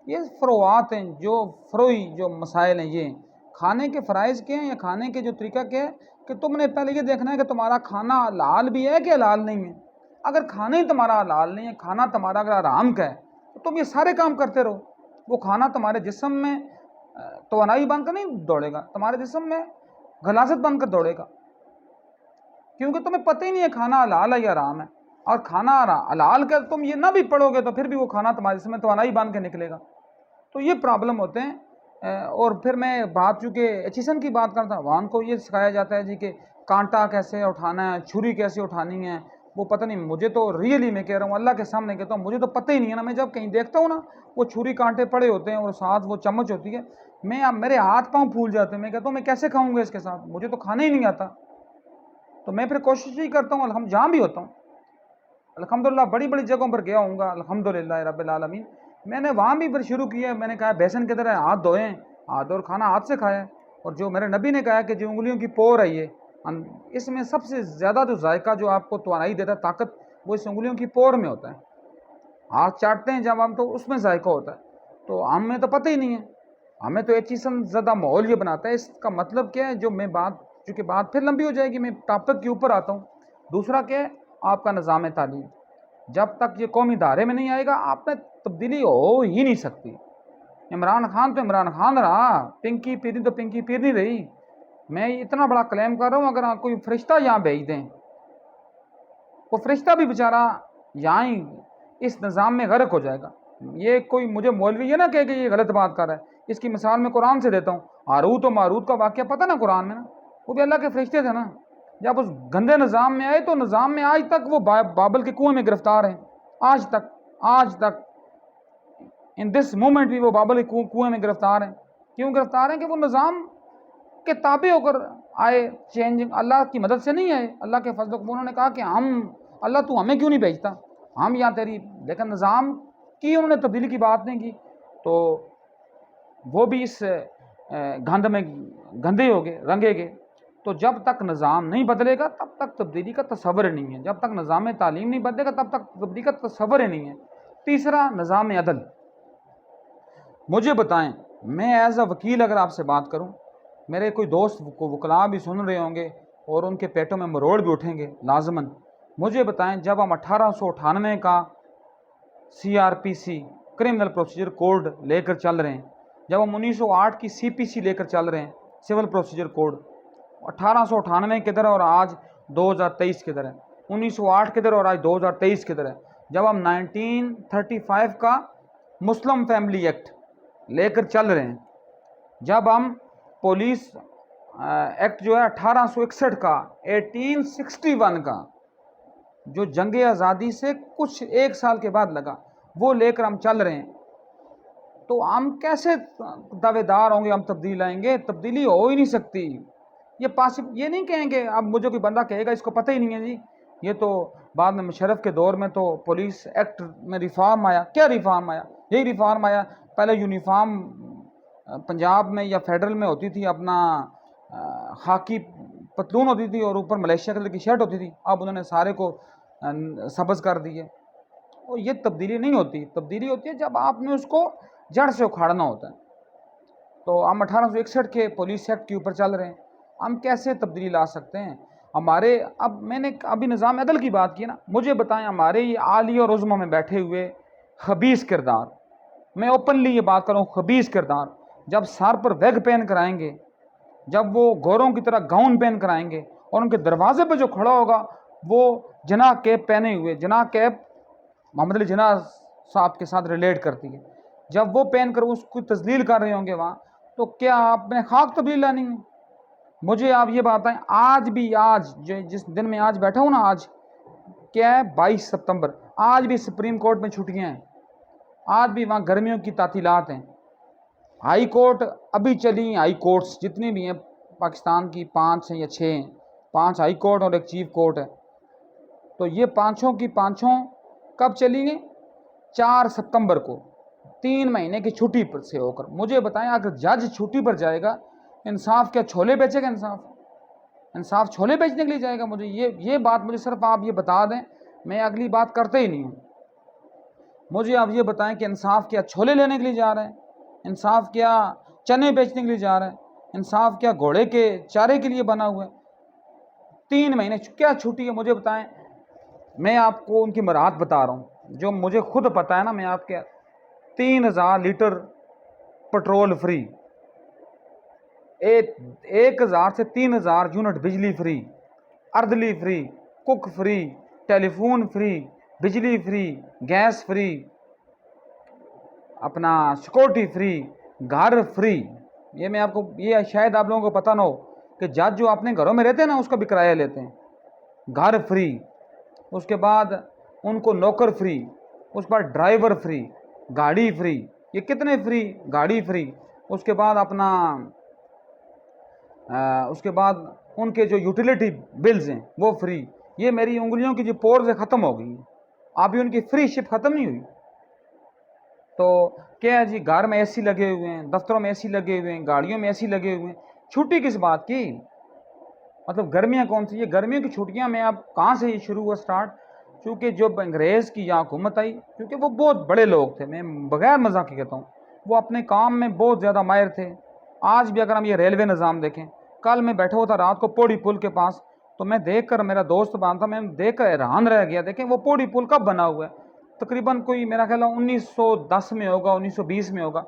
یہ فروعات ہیں، جو فروعی جو مسائل ہیں. یہ کھانے کے فرائض کے ہیں یا کھانے کے جو طریقہ کے ہیں کہ تم نے پہلے یہ دیکھنا ہے کہ تمہارا کھانا حلال بھی ہے کہ حلال نہیں ہے. اگر کھانا ہی تمہارا حلال نہیں ہے، کھانا تمہارا اگر حرام کا ہے تو تم یہ سارے کام کرتے رہو. وہ کھانا تمہارے جسم میں توانائی بن کر نہیں دوڑے گا، تمہارے جسم میں غلاظت بن کر دوڑے گا، کیونکہ تمہیں پتہ ہی نہیں ہے کھانا حلال ہے یا حرام ہے. اور کھانا حلال کا تم یہ نہ بھی پڑھو گے تو پھر بھی وہ کھانا تمہارے جسم میں توانائی بن کے نکلے گا. تو یہ پرابلم ہوتے ہیں. اور پھر میں بات چونکہ ایچیسن کی بات کرتا ہوں، وہاں کو یہ سکھایا جاتا ہے جی کہ کانٹا کیسے اٹھانا ہے، چھری کیسے اٹھانی ہے. وہ پتہ نہیں، مجھے تو ریئلی میں کہہ رہا ہوں اللہ کے سامنے کہتا ہوں مجھے تو پتہ ہی نہیں ہے نا. میں جب کہیں دیکھتا ہوں نا وہ چھری کانٹے پڑے ہوتے ہیں اور ساتھ وہ چمچ ہوتی ہے، میرے ہاتھ پاؤں پھول جاتے ہیں. میں کہتا ہوں میں کیسے کھاؤں گا اس کے ساتھ، مجھے تو کھانا ہی نہیں آتا. تو میں پھر کوشش ہی کرتا ہوں جہاں بھی ہوتا ہوں الحمدللہ، بڑی بڑی جگہوں پر گیا ہوں گا الحمدللہ رب العالمین، میں نے وہاں بھی پھر شروع کیا. میں نے کہا بیسن کی طرح ہاتھ دھوئے، ہاتھ اور کھانا ہاتھ سے کھایا. اور جو میرے نبی نے کہا کہ جو انگلیوں کی پور ہے، یہ اس میں سب سے زیادہ جو ذائقہ جو آپ کو توانائی دیتا ہے، طاقت، وہ اس انگلیوں کی پور میں ہوتا ہے. ہاتھ چاٹتے ہیں جب ہم تو اس میں ذائقہ ہوتا ہے. تو ہمیں تو پتہ ہی نہیں ہے، ہمیں تو ایک چیز زیادہ ماحول یہ بناتا ہے. اس کا مطلب کیا ہے؟ جو میں چونکہ بات پھر لمبی ہو جائے گی، میں ٹاپک کے اوپر آتا ہوں. دوسرا کیا ہے؟ آپ کا نظام تعلیم. جب تک یہ قومی دھارے میں نہیں آئے گا آپ میں تبدیلی ہو ہی نہیں سکتی. عمران خان تو عمران خان رہا، پنکی پیرنی تو پنکی پیرنی رہی. میں اتنا بڑا کلیم کر رہا ہوں، اگر آپ کوئی فرشتہ یہاں بھیج دیں، وہ فرشتہ بھی بیچارہ یہاں ہی اس نظام میں غرق ہو جائے گا. یہ کوئی مجھے مولوی یہ نہ کہے کہ یہ غلط بات کر رہا ہے. اس کی مثال میں قرآن سے دیتا ہوں. ہاروت و ماروت کا واقعہ پتہ نا قرآن میں نا، وہ بھی اللہ کے فرشتے تھے نا. جب اس گندے نظام میں آئے تو نظام میں آج تک وہ بابل کے کنویں میں گرفتار ہیں، آج تک ان دس مومنٹ بھی وہ بابل کے کنویں میں گرفتار ہیں۔ کیوں گرفتار ہیں؟ کہ وہ نظام کے تابع ہو کر آئے، چینجنگ اللہ کی مدد سے نہیں آئے، اللہ کے فضل و انہوں نے کہا کہ اللہ تو ہمیں کیوں نہیں بھیجتا، ہم یہاں تیری، لیکن نظام کی انہوں نے تبدیلی کی بات نہیں کی، تو وہ بھی اس گند میں گندے ہو گئے، رنگے گئے۔ تو جب تک نظام نہیں بدلے گا تب تک تبدیلی کا تصور نہیں ہے، جب تک نظام تعلیم نہیں بدلے گا تب تک تبدیلی کا تصور ہی نہیں ہے۔ تیسرا، نظام عدل۔ مجھے بتائیں، میں ایز اے وکیل اگر آپ سے بات کروں، میرے کوئی دوست کو وکلاء بھی سن رہے ہوں گے اور ان کے پیٹوں میں مروڑ بھی اٹھیں گے لازماً، مجھے بتائیں جب ہم 1898 کا CRPC کرمنل پروسیجر کوڈ لے کر چل رہے ہیں، جب ہم 1908 کی CPC لے کر چل رہے ہیں سول پروسیجر کوڈ، 1898 کدھر اور آج 2023 کدھر ہے، 1908 کدھر اور آج 2023 کدھر ہے، جب ہم 1935 کا مسلم فیملی ایکٹ لے کر چل رہے ہیں، جب ہم پولیس ایکٹ جو ہے 1861 کا 1861 کا جو جنگ آزادی سے کچھ ایک سال کے بعد لگا وہ لے کر ہم چل رہے ہیں، تو ہم کیسے دعوے دار ہوں گے ہم تبدیلی لائیں گے؟ تبدیلی ہو ہی نہیں سکتی۔ یہ نہیں کہیں گے، اب مجھے کوئی بندہ کہے گا اس کو پتہ ہی نہیں ہے جی، یہ تو بعد میں مشرف کے دور میں تو پولیس ایکٹ میں ریفارم آیا۔ کیا ریفارم آیا؟ یہی ریفارم آیا، پہلے یونیفارم پنجاب میں یا فیڈرل میں ہوتی تھی، اپنا خاکی پتلون ہوتی تھی اور اوپر ملیشیا کلر کی شرٹ ہوتی تھی، اب انہوں نے سارے کو سبز کر دیے۔ اور یہ تبدیلی نہیں ہوتی، تبدیلی ہوتی ہے جب آپ نے اس کو جڑ سے اکھاڑنا ہوتا ہے۔ تو ہم 1861 کے پولیس ایکٹ کے اوپر چل رہے ہیں، ہم کیسے تبدیلی لا سکتے ہیں؟ اب میں نے ابھی نظام عدل کی بات کی نا، مجھے بتائیں ہمارے یہ عالیہ اور عظمیٰ میں بیٹھے ہوئے خبیث کردار، میں اوپنلی یہ بات کروں، خبیث کردار جب سر پر ویگ پہن کر آئیں گے، جب وہ گوروں کی طرح گاؤن پہن کر آئیں گے اور ان کے دروازے پہ جو کھڑا ہوگا وہ جناح کیپ پہنے ہوئے، جناح کیپ محمد علی جناح صاحب کے ساتھ ریلیٹ کرتی ہے، جب وہ پہن کر اس کو تذلیل کر رہے ہوں گے وہاں، تو کیا آپ نے خاک تبدیل لانی ہے؟ مجھے آپ یہ بتائیں، آج جس دن میں آج بیٹھا ہوں نا، آج کیا ہے 22 ستمبر، آج بھی سپریم کورٹ میں چھٹیاں ہیں، آج بھی وہاں گرمیوں کی تعطیلات ہیں، ہائی کورٹ ابھی چلی، ہائی کورٹس جتنی بھی ہیں پاکستان کی 5 ہیں یا 6 ہیں، 5 ہائی کورٹ اور ایک چیف کورٹ ہے، تو یہ پانچوں کی پانچوں کب چلی گئی؟ 4 ستمبر کو، 3 مہینے کی چھٹی پر سے ہو کر۔ مجھے بتائیں اگر جج چھٹی پر جائے گا، انصاف کیا چھولے بیچے گا؟ انصاف چھولے بیچنے کے لیے جائے گا؟ مجھے یہ بات مجھے صرف آپ یہ بتا دیں، میں اگلی بات کرتے ہی نہیں ہوں۔ مجھے آپ یہ بتائیں کہ انصاف کیا چھولے لینے کے لیے جا رہے ہیں؟ انصاف کیا چنے بیچنے کے لیے جا رہے ہیں؟ انصاف کیا گھوڑے کے چارے کے لیے بنا ہوا ہے؟ 3 مہینے کیا چھٹی ہے؟ مجھے بتائیں، میں آپ کو ان کی مراحت بتا رہا ہوں جو مجھے خود پتہ ہے نا، میں آپ کے 3000 لیٹر پٹرول فری، 1000 سے 3000 یونٹ بجلی فری، اردلی فری، کک فری، ٹیلی فون فری، بجلی فری، گیس فری، اپنا سیکورٹی فری، گھر فری۔ یہ میں آپ کو، یہ شاید آپ لوگوں کو پتہ نہ ہو کہ جج جو اپنے گھروں میں رہتے ہیں نا اس کا بھی کرایہ لیتے ہیں، گھر فری، اس کے بعد ان کو نوکر فری، اس کے بعد ڈرائیور فری، گاڑی فری، یہ کتنے فری؟ گاڑی فری، اس کے بعد اپنا اس کے بعد ان کے جو یوٹیلیٹی بلز ہیں وہ فری۔ یہ میری انگلیوں کی جو پورز ختم ہو گئی ہیں، ابھی ان کی فری شپ ختم نہیں ہوئی۔ تو کیا ہے جی، گھر میں اے سی لگے ہوئے ہیں، دفتروں میں اے سی لگے ہوئے ہیں، گاڑیوں میں اے سی لگے ہوئے ہیں، چھٹی کس بات کی؟ مطلب گرمیاں کون سی؟ یہ گرمیوں کی چھٹیاں میں اب کہاں سے یہ شروع ہوا اسٹارٹ؟ چونکہ جب انگریز کی یہاں حکومت آئی، کیونکہ وہ بہت بڑے لوگ تھے، میں بغیر مذاق کے کہتا ہوں، وہ اپنے کام میں بہت زیادہ ماہر تھے۔ آج بھی اگر ہم یہ ریلوے نظام دیکھیں، کل میں بیٹھا ہوا تھا رات کو پوڑی پل کے پاس، تو میں دیکھ کر، میرا دوست باندھا، میں دیکھ کر حیران رہ گیا، دیکھیں وہ پوڑی پل کب بنا ہوا ہے؟ تقریباً کوئی میرا خیال ہے 1910 میں ہوگا، 1920 میں ہوگا،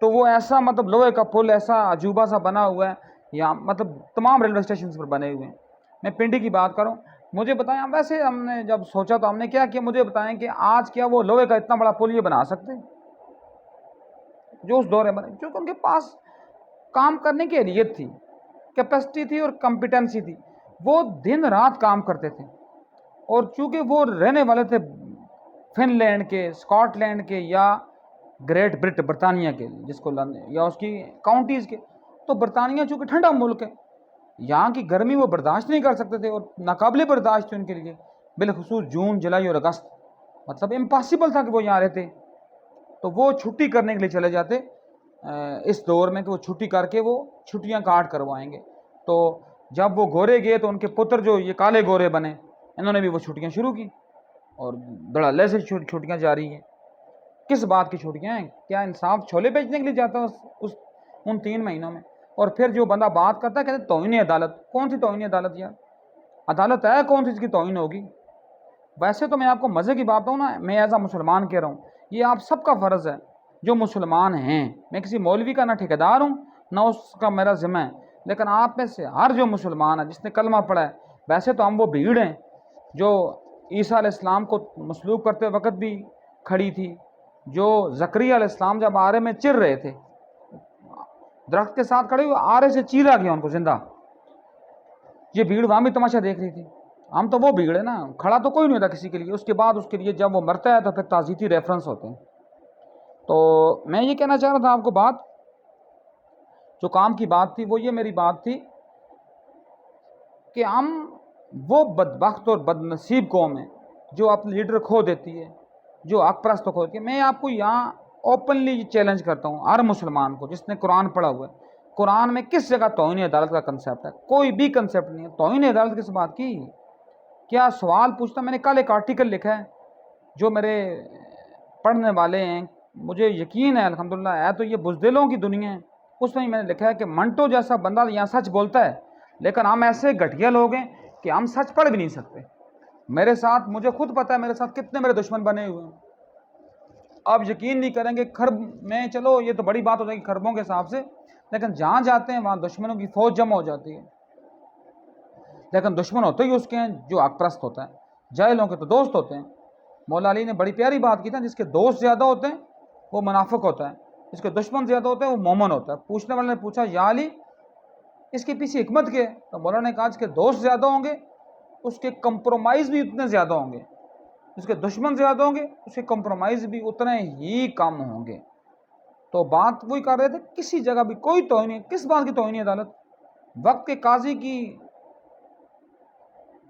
تو وہ ایسا مطلب لوہے کا پل ایسا عجوبہ سا بنا ہوا ہے، یا مطلب تمام ریلوے اسٹیشنز پر بنے ہوئے ہیں۔ میں پنڈی کی بات کروں، مجھے بتائیں، ویسے ہم نے جب سوچا تو ہم نے کیا کیا، مجھے بتائیں کہ آج کیا وہ لوہے کا اتنا بڑا پل یہ بنا سکتے ہیں جو اس دور میں بنے؟ کیونکہ ان کے پاس کام کرنے کی اہلیت تھی، کیپیسٹی تھی اور کمپیٹنسی تھی۔ وہ دن رات کام کرتے تھے، اور چونکہ وہ رہنے والے تھے فن لینڈ کے، اسکاٹ لینڈ کے، یا گریٹ برطانیہ کے، جس کو یا اس کی کاؤنٹیز کے، تو برطانیہ چونکہ ٹھنڈا ملک ہے، یہاں کی گرمی وہ برداشت نہیں کر سکتے تھے، اور ناقابل برداشت تھے ان کے لیے، بالخصوص جون، جولائی اور اگست، مطلب امپاسبل تھا کہ وہ یہاں رہتے، تو وہ چھٹی کرنے کے لیے چلے جاتے اس دور میں کہ وہ چھٹی کر کے وہ چھٹیاں کاٹ کروائیں گے۔ تو جب وہ گورے گئے تو ان کے پتر جو یہ کالے گورے بنے، انہوں نے بھی وہ چھٹیاں شروع کی، اور دھڑلے سے چھٹیاں جاری ہیں۔ کس بات کی چھٹیاں ہیں؟ کیا انصاف چھولے بیچنے کے لیے جاتا ہے ان 3 مہینوں میں؟ اور پھر جو بندہ بات کرتا ہے کہتے ہیں توہین عدالت۔ کون سی توہین عدالت یار؟ عدالت ہے کون سی اس کی توہین ہوگی؟ ویسے تو میں آپ کو مزے کی بات ہوں نا، میں ایز اے مسلمان کہہ رہا ہوں، یہ آپ سب کا فرض ہے جو مسلمان ہیں، میں کسی مولوی کا نہ ٹھیکیدار ہوں نہ اس کا میرا ذمہ ہے، لیکن آپ میں سے ہر جو مسلمان ہے جس نے کلمہ پڑھا ہے، ویسے تو ہم وہ بھیڑ ہیں جو عیسیٰ علیہ السلام کو مسلوب کرتے وقت بھی کھڑی تھی، جو زکریا علیہ السلام جب آرے میں چر رہے تھے، درخت کے ساتھ کھڑے ہوئے، آرے سے چیرا گیا ان کو زندہ، یہ بھیڑ وہاں بھی تماشا دیکھ رہی تھی۔ ہم تو وہ بھیڑ ہے نا، کھڑا تو کوئی نہیں ہوتا کسی کے لیے، اس کے بعد اس کے لیے جب وہ مرتا ہے تو پھر تعزیتی ریفرنس ہوتے ہیں۔ تو میں یہ کہنا چاہ رہا تھا آپ کو، بات جو کام کی بات تھی وہ یہ میری بات تھی کہ ہم وہ بدبخت اور بد نصیب قوم ہیں جو اپنے لیڈر کھو دیتی ہے، جو حق پرست کھو دیتی ہے۔ میں آپ کو یہاں اوپنلی چیلنج کرتا ہوں ہر مسلمان کو جس نے قرآن پڑھا ہوا ہے، قرآن میں کس جگہ توہین عدالت کا کنسیپٹ ہے؟ کوئی بھی کنسیپٹ نہیں ہے۔ توہین عدالت کس بات کی؟ کیا سوال پوچھتا، میں نے کل ایک آرٹیکل لکھا ہے جو میرے پڑھنے والے ہیں، مجھے یقین ہے الحمدللہ ہے تو یہ بزدلوں کی دنیا ہے، اس میں میں نے لکھا ہے کہ منٹو جیسا بندہ یہاں سچ بولتا ہے، لیکن ہم ایسے گھٹیا لوگ ہیں کہ ہم سچ پڑھ بھی نہیں سکتے۔ میرے ساتھ، مجھے خود پتہ ہے میرے ساتھ کتنے میرے دشمن بنے ہوئے ہیں، آپ یقین نہیں کریں گے، خرب میں، چلو یہ تو بڑی بات ہو جائے گی خربوں کے حساب سے، لیکن جہاں جاتے ہیں وہاں دشمنوں کی فوج جمع ہو جاتی ہے، لیکن دشمن ہوتے ہی اس کے ہیں جو حق پرست ہوتا ہے، جاہلوں کے تو دوست ہوتے ہیں۔ مولا علی نے بڑی پیاری بات کی تھی، جس کے دوست زیادہ ہوتے ہیں وہ منافق ہوتا ہے، جس کے دشمن زیادہ ہوتے ہیں وہ مومن ہوتا ہے۔ پوچھنے والے نے پوچھا یا علی اس کے پیچھے حکمت کیا ہے؟ تو مولا نے کہا اس کے دوست زیادہ ہوں گے اس کے کمپرومائز بھی اتنے زیادہ ہوں گے، اس کے دشمن زیادہ ہوں گے اس کے کمپرومائز بھی اتنے ہی کم ہوں گے۔ تو بات وہی کر رہے تھے، کسی جگہ بھی کوئی توہین نہیں۔ کس بات کی توہین عدالت؟ وقت کے قاضی کی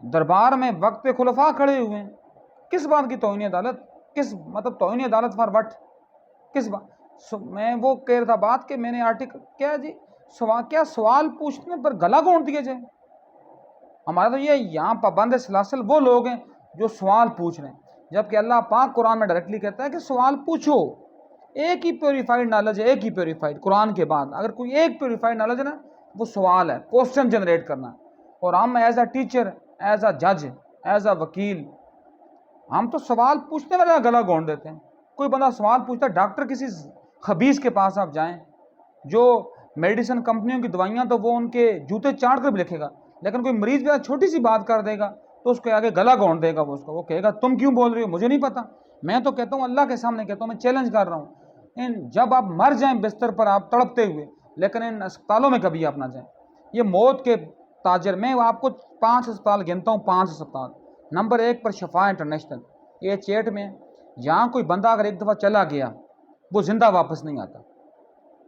دربار میں وقت پہ خلفاء کھڑے ہوئے ہیں، کس بات کی توہین عدالت؟ کس مطلب توہین عدالت فار وٹ؟ کس بات؟ میں وہ کہہ رہا تھا بات کہ میں نے آرٹیکل کیا جی، کیا سوال پوچھنے پر گلا گھونٹ دیا جائے؟ ہمارا تو یہ یہاں پابند سلاسل وہ لوگ ہیں جو سوال پوچھ رہے ہیں، جبکہ اللہ پاک قرآن میں ڈائریکٹلی کہتا ہے کہ سوال پوچھو۔ ایک ہی پیوریفائڈ نالج ہے، ایک ہی پیوریفائڈ قرآن کے بعد اگر کوئی ایک پیوریفائڈ نالج ہے نا، وہ سوال ہے، کوسچن جنریٹ کرنا۔ اور ہم as a teacher, as a جج، ایز اے وکیل، ہم تو سوال پوچھنے والا گلا گھونٹ دیتے ہیں۔ کوئی بندہ سوال پوچھتا ہے، ڈاکٹر کسی خبیث کے پاس آپ جائیں جو میڈیسن کمپنیوں کی دوائیاں تو وہ ان کے جوتے چاٹ کر بھی لکھے گا، لیکن کوئی مریض بھی چھوٹی سی بات کر دے گا تو اس کے آگے گلا گھونٹ دے گا، وہ کہے گا تم کیوں بول رہے ہو، مجھے نہیں پتا۔ میں تو کہتا ہوں، اللہ کے سامنے کہتا ہوں، میں چیلنج کر رہا ہوں، جب آپ مر جائیں بستر پر آپ تڑپتے ہوئے، لیکن ان اسپتالوں میں کبھی آپ نہ جائیں۔ یہ موت کے تاجر، میں آپ کو 5 اسپتال گنتا ہوں، 5 اسپتال۔ نمبر 1 پر شفا انٹرنیشنل، یہ چیٹ میں، یہاں کوئی بندہ اگر ایک دفعہ چلا گیا وہ زندہ واپس نہیں آتا۔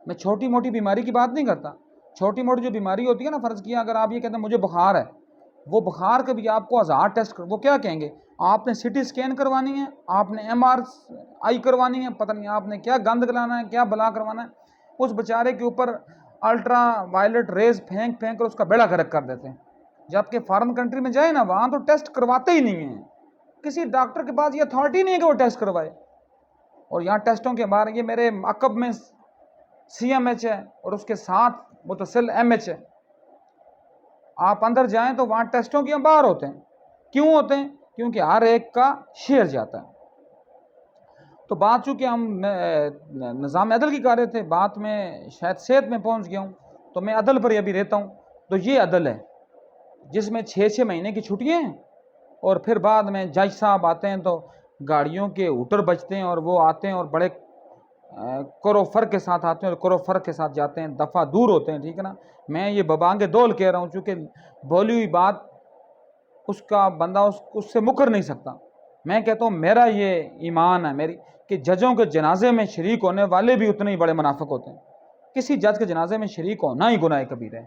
میں چھوٹی موٹی بیماری کی بات نہیں کرتا، چھوٹی موٹی جو بیماری ہوتی ہے نا، فرض کیا اگر آپ یہ کہتے ہیں مجھے بخار ہے، وہ بخار کے بھی آپ کو 1000 ٹیسٹ وہ کیا کہیں گے، آپ نے سی ٹی اسکین کروانی ہے، آپ نے MRI کروانی ہے، پتہ نہیں آپ نے کیا گند کرانا ہے، کیا بلا کروانا ہے۔ اس بیچارے کے اوپر الٹرا وائلٹ ریز پھینک کر اس کا بیڑا غرق کر دیتے ہیں، جبکہ فارن کنٹری میں جائے نا، وہاں تو ٹیسٹ کرواتے ہی نہیں ہیں، کسی ڈاکٹر کے پاس یہ اتھارٹی نہیں ہے کہ وہ ٹیسٹ کروائے۔ اور یہاں ٹیسٹوں کے بارے، یہ میرے عقب میں CMH ہے اور اس کے ساتھ متصل MH ہے، آپ اندر جائیں تو وہاں ٹیسٹوں کے باہر ہوتے ہیں۔ کیوں ہوتے ہیں؟ کیونکہ ہر ایک کا شیئر جاتا ہے۔ تو بات چونکہ ہم نظام عدل کی کر رہے تھے، بات میں شاید صحت میں پہنچ گیا ہوں، تو میں عدل پر ابھی رہتا ہوں۔ تو یہ عدل ہے جس میں 6 مہینے کی چھٹیاں ہیں، اور پھر بعد میں جج صاحب آتے ہیں تو گاڑیوں کے ہوٹر بجتے ہیں اور وہ آتے ہیں اور بڑے کرو فرق کے ساتھ آتے ہیں اور کرو فرق کے ساتھ جاتے ہیں، دفعہ دور ہوتے ہیں، ٹھیک ہے نا۔ میں یہ ببانگ دول کہہ رہا ہوں، چونکہ بولی ہوئی بات اس کا بندہ اس سے مکر نہیں سکتا۔ میں کہتا ہوں میرا یہ ایمان ہے میری کہ ججوں کے جنازے میں شریک ہونے والے بھی اتنے ہی بڑے منافق ہوتے ہیں۔ کسی جج کے جنازے میں شریک ہونا ہی گناہ کبیرہ ہے،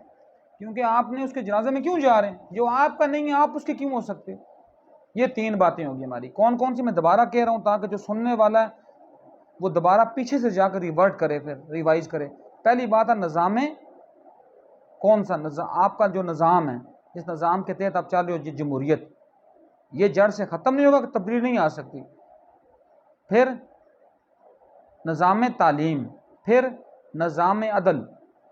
کیونکہ آپ نے اس کے جنازے میں کیوں جا رہے ہیں؟ جو آپ کا نہیں ہے آپ اس کے کیوں ہو سکتے؟ یہ 3 باتیں ہوگی ہماری۔ کون کون سی میں دوبارہ کہہ رہا ہوں تاکہ جو سننے والا ہے وہ دوبارہ پیچھے سے جا کر ریورٹ کرے، پھر ریوائز کرے۔ پہلی بات ہے نظام، کون سا نظام؟ آپ کا جو نظام ہے جس نظام کے تحت آپ چل رہے ہو، جمہوریت، یہ جڑ سے ختم نہیں ہوگا، تبدیلی نہیں آ سکتی۔ پھر نظام تعلیم، پھر نظام عدل،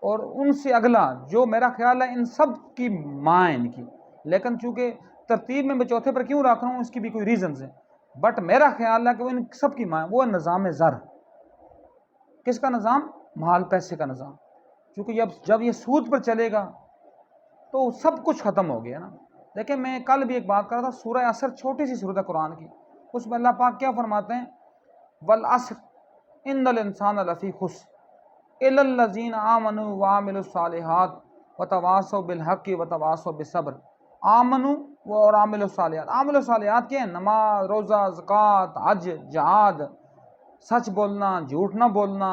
اور ان سے اگلا جو میرا خیال ہے ان سب کی ماں ہے ان کی، لیکن چونکہ ترتیب میں چوتھے پر کیوں رکھ رہا ہوں اس کی بھی کوئی ریزنز ہیں، بٹ میرا خیال ہے کہ وہ ان سب کی ماں ہے، وہ ہے نظام زر۔ کس کا نظام؟ مال پیسے کا نظام، کیونکہ جب یہ سود پر چلے گا تو سب کچھ ختم ہو گیا نا۔ دیکھیں میں کل بھی ایک بات کر رہا تھا، سورہ عصر چھوٹی سی سورت ہے قرآن کی، اس میں اللہ پاک کیا فرماتے ہیں؟ والعصر ان الانسان لفی خسر الا الذین آمنوا وعملوا الصالحات وتواصوا بالحق وتواصوا بالصبر۔ آمنوا اور عاملوا الصالحات، عاملوا الصالحات کیا ہیں؟ نماز، روزہ، زکوٰۃ، حج، جہاد، سچ بولنا، جھوٹ نہ بولنا،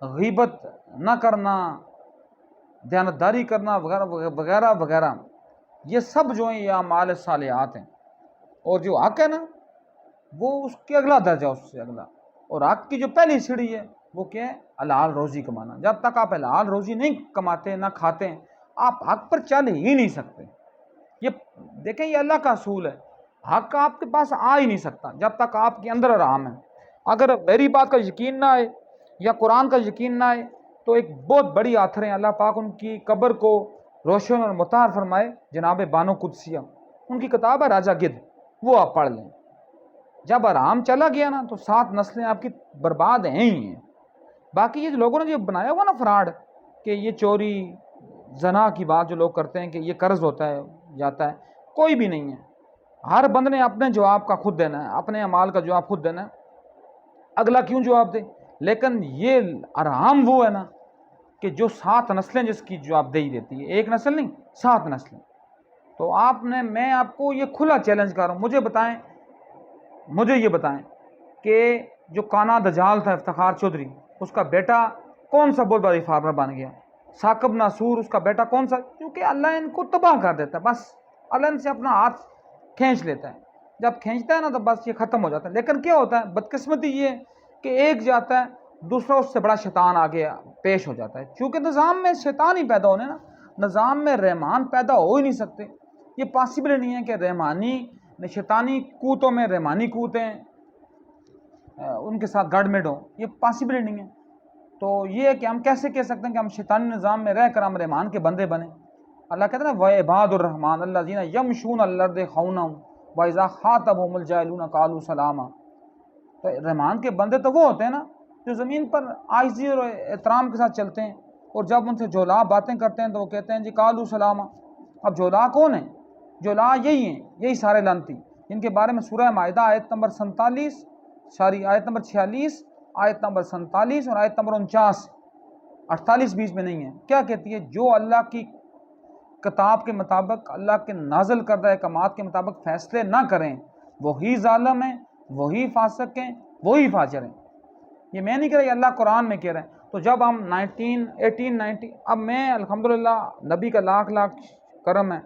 غیبت نہ کرنا، دیانتداری کرنا، وغیرہ وغیرہ وغیرہ، یہ سب جو ہیں یہ اعمال صالحات ہیں۔ اور جو حق ہے نا وہ اس کے اگلا درجہ، اس سے اگلا، اور حق کی جو پہلی سیڑھی ہے وہ کیا ہے؟ حلال روزی کمانا۔ جب تک آپ حلال روزی نہیں کماتے نہ کھاتے ہیں آپ حق پر چل ہی نہیں سکتے۔ یہ دیکھیں یہ اللہ کا اصول ہے، حق آپ کے پاس آ ہی نہیں سکتا جب تک آپ کے اندر آرام ہے۔ اگر میری بات کا یقین نہ آئے یا قرآن کا یقین نہ آئے تو ایک بہت بڑی آتھر ہیں، اللہ پاک ان کی قبر کو روشن اور مطہر فرمائے، جناب بانو قدسیہ، ان کی کتاب ہے راجہ گدھ، وہ آپ پڑھ لیں۔ جب آرام چلا گیا نا تو 7 نسلیں آپ کی برباد ہیں ہی ہیں۔ باقی یہ لوگوں نے جو بنایا ہوا نا فراڈ، کہ یہ چوری زنا کی بات جو لوگ کرتے ہیں کہ یہ قرض ہوتا ہے جاتا ہے، کوئی بھی نہیں ہے۔ ہر بند نے اپنے جواب کا خود دینا ہے، اپنے اعمال کا جواب خود دینا ہے، اگلا کیوں جواب دے۔ لیکن یہ آرام وہ ہے نا کہ جو 7 نسلیں جس کی جواب دہی دیتی ہے، ایک نسل نہیں 7 نسلیں۔ تو میں آپ کو یہ کھلا چیلنج کر رہا ہوں، مجھے یہ بتائیں کہ جو کانا دجال تھا افتخار چودھری، اس کا بیٹا کون سا بہت بڑا ریفارمر بن گیا؟ ثاقب ناصور اس کا بیٹا کون سا؟ کیونکہ اللہ ان کو تباہ کر دیتا ہے، بس اللہ ان سے اپنا ہاتھ کھینچ لیتا ہے، جب کھینچتا ہے نا تو بس یہ ختم ہو جاتا ہے۔ لیکن کیا ہوتا ہے بدقسمتی یہ ہے کہ ایک جاتا ہے دوسرا اس سے بڑا شیطان آگے پیش ہو جاتا ہے، چونکہ نظام میں شیطان ہی پیدا ہونے نا، نظام میں رحمان پیدا ہو ہی نہیں سکتے۔ یہ پاسبل نہیں ہے کہ شیطانی کوتوں میں رحمانی کوتیں ان کے ساتھ گڑمڑ ہوں، یہ پاسبل نہیں ہے۔ تو یہ ہے کہ ہم کیسے کہہ سکتے ہیں کہ ہم شیطانی نظام میں رہ کر ہم رحمان کے بندے بنیں؟ اللہ کہتے ہیں نا وَعِبَادُ الرحمٰن الَّذِينَ يَمْشُونَ عَلَى الْأَرْضِ هَوْنًا وَإِذَا خَاطَبَهُمُ الْجَاهِلُونَ قَالُوا سَلَامًا۔ تو رحمان کے بندے تو وہ ہوتے ہیں نا جو زمین پر عاجزی اور احترام کے ساتھ چلتے ہیں، اور جب ان سے جولا باتیں کرتے ہیں تو وہ کہتے ہیں جی قالوا سلاما۔ اب جولا کون ہیں؟ جولا یہی ہیں، یہی سارے لانتی جن کے بارے میں سورہ مائدہ آیت نمبر 46 آیت نمبر 47 اور آیت نمبر 49 48 میں نہیں ہے، کیا کہتی ہے؟ جو اللہ کی کتاب کے مطابق، اللہ کے نازل کردہ احکامات کے مطابق فیصلے نہ کریں وہی ظالم ہیں، وہی فاسق ہیں، وہی فاجر ہیں۔ یہ میں نہیں کہہ رہا، یہ اللہ قرآن میں کہہ رہے ہیں۔ تو جب ہم 1890 اب میں الحمدللہ نبی کا لاکھ کرم ہے،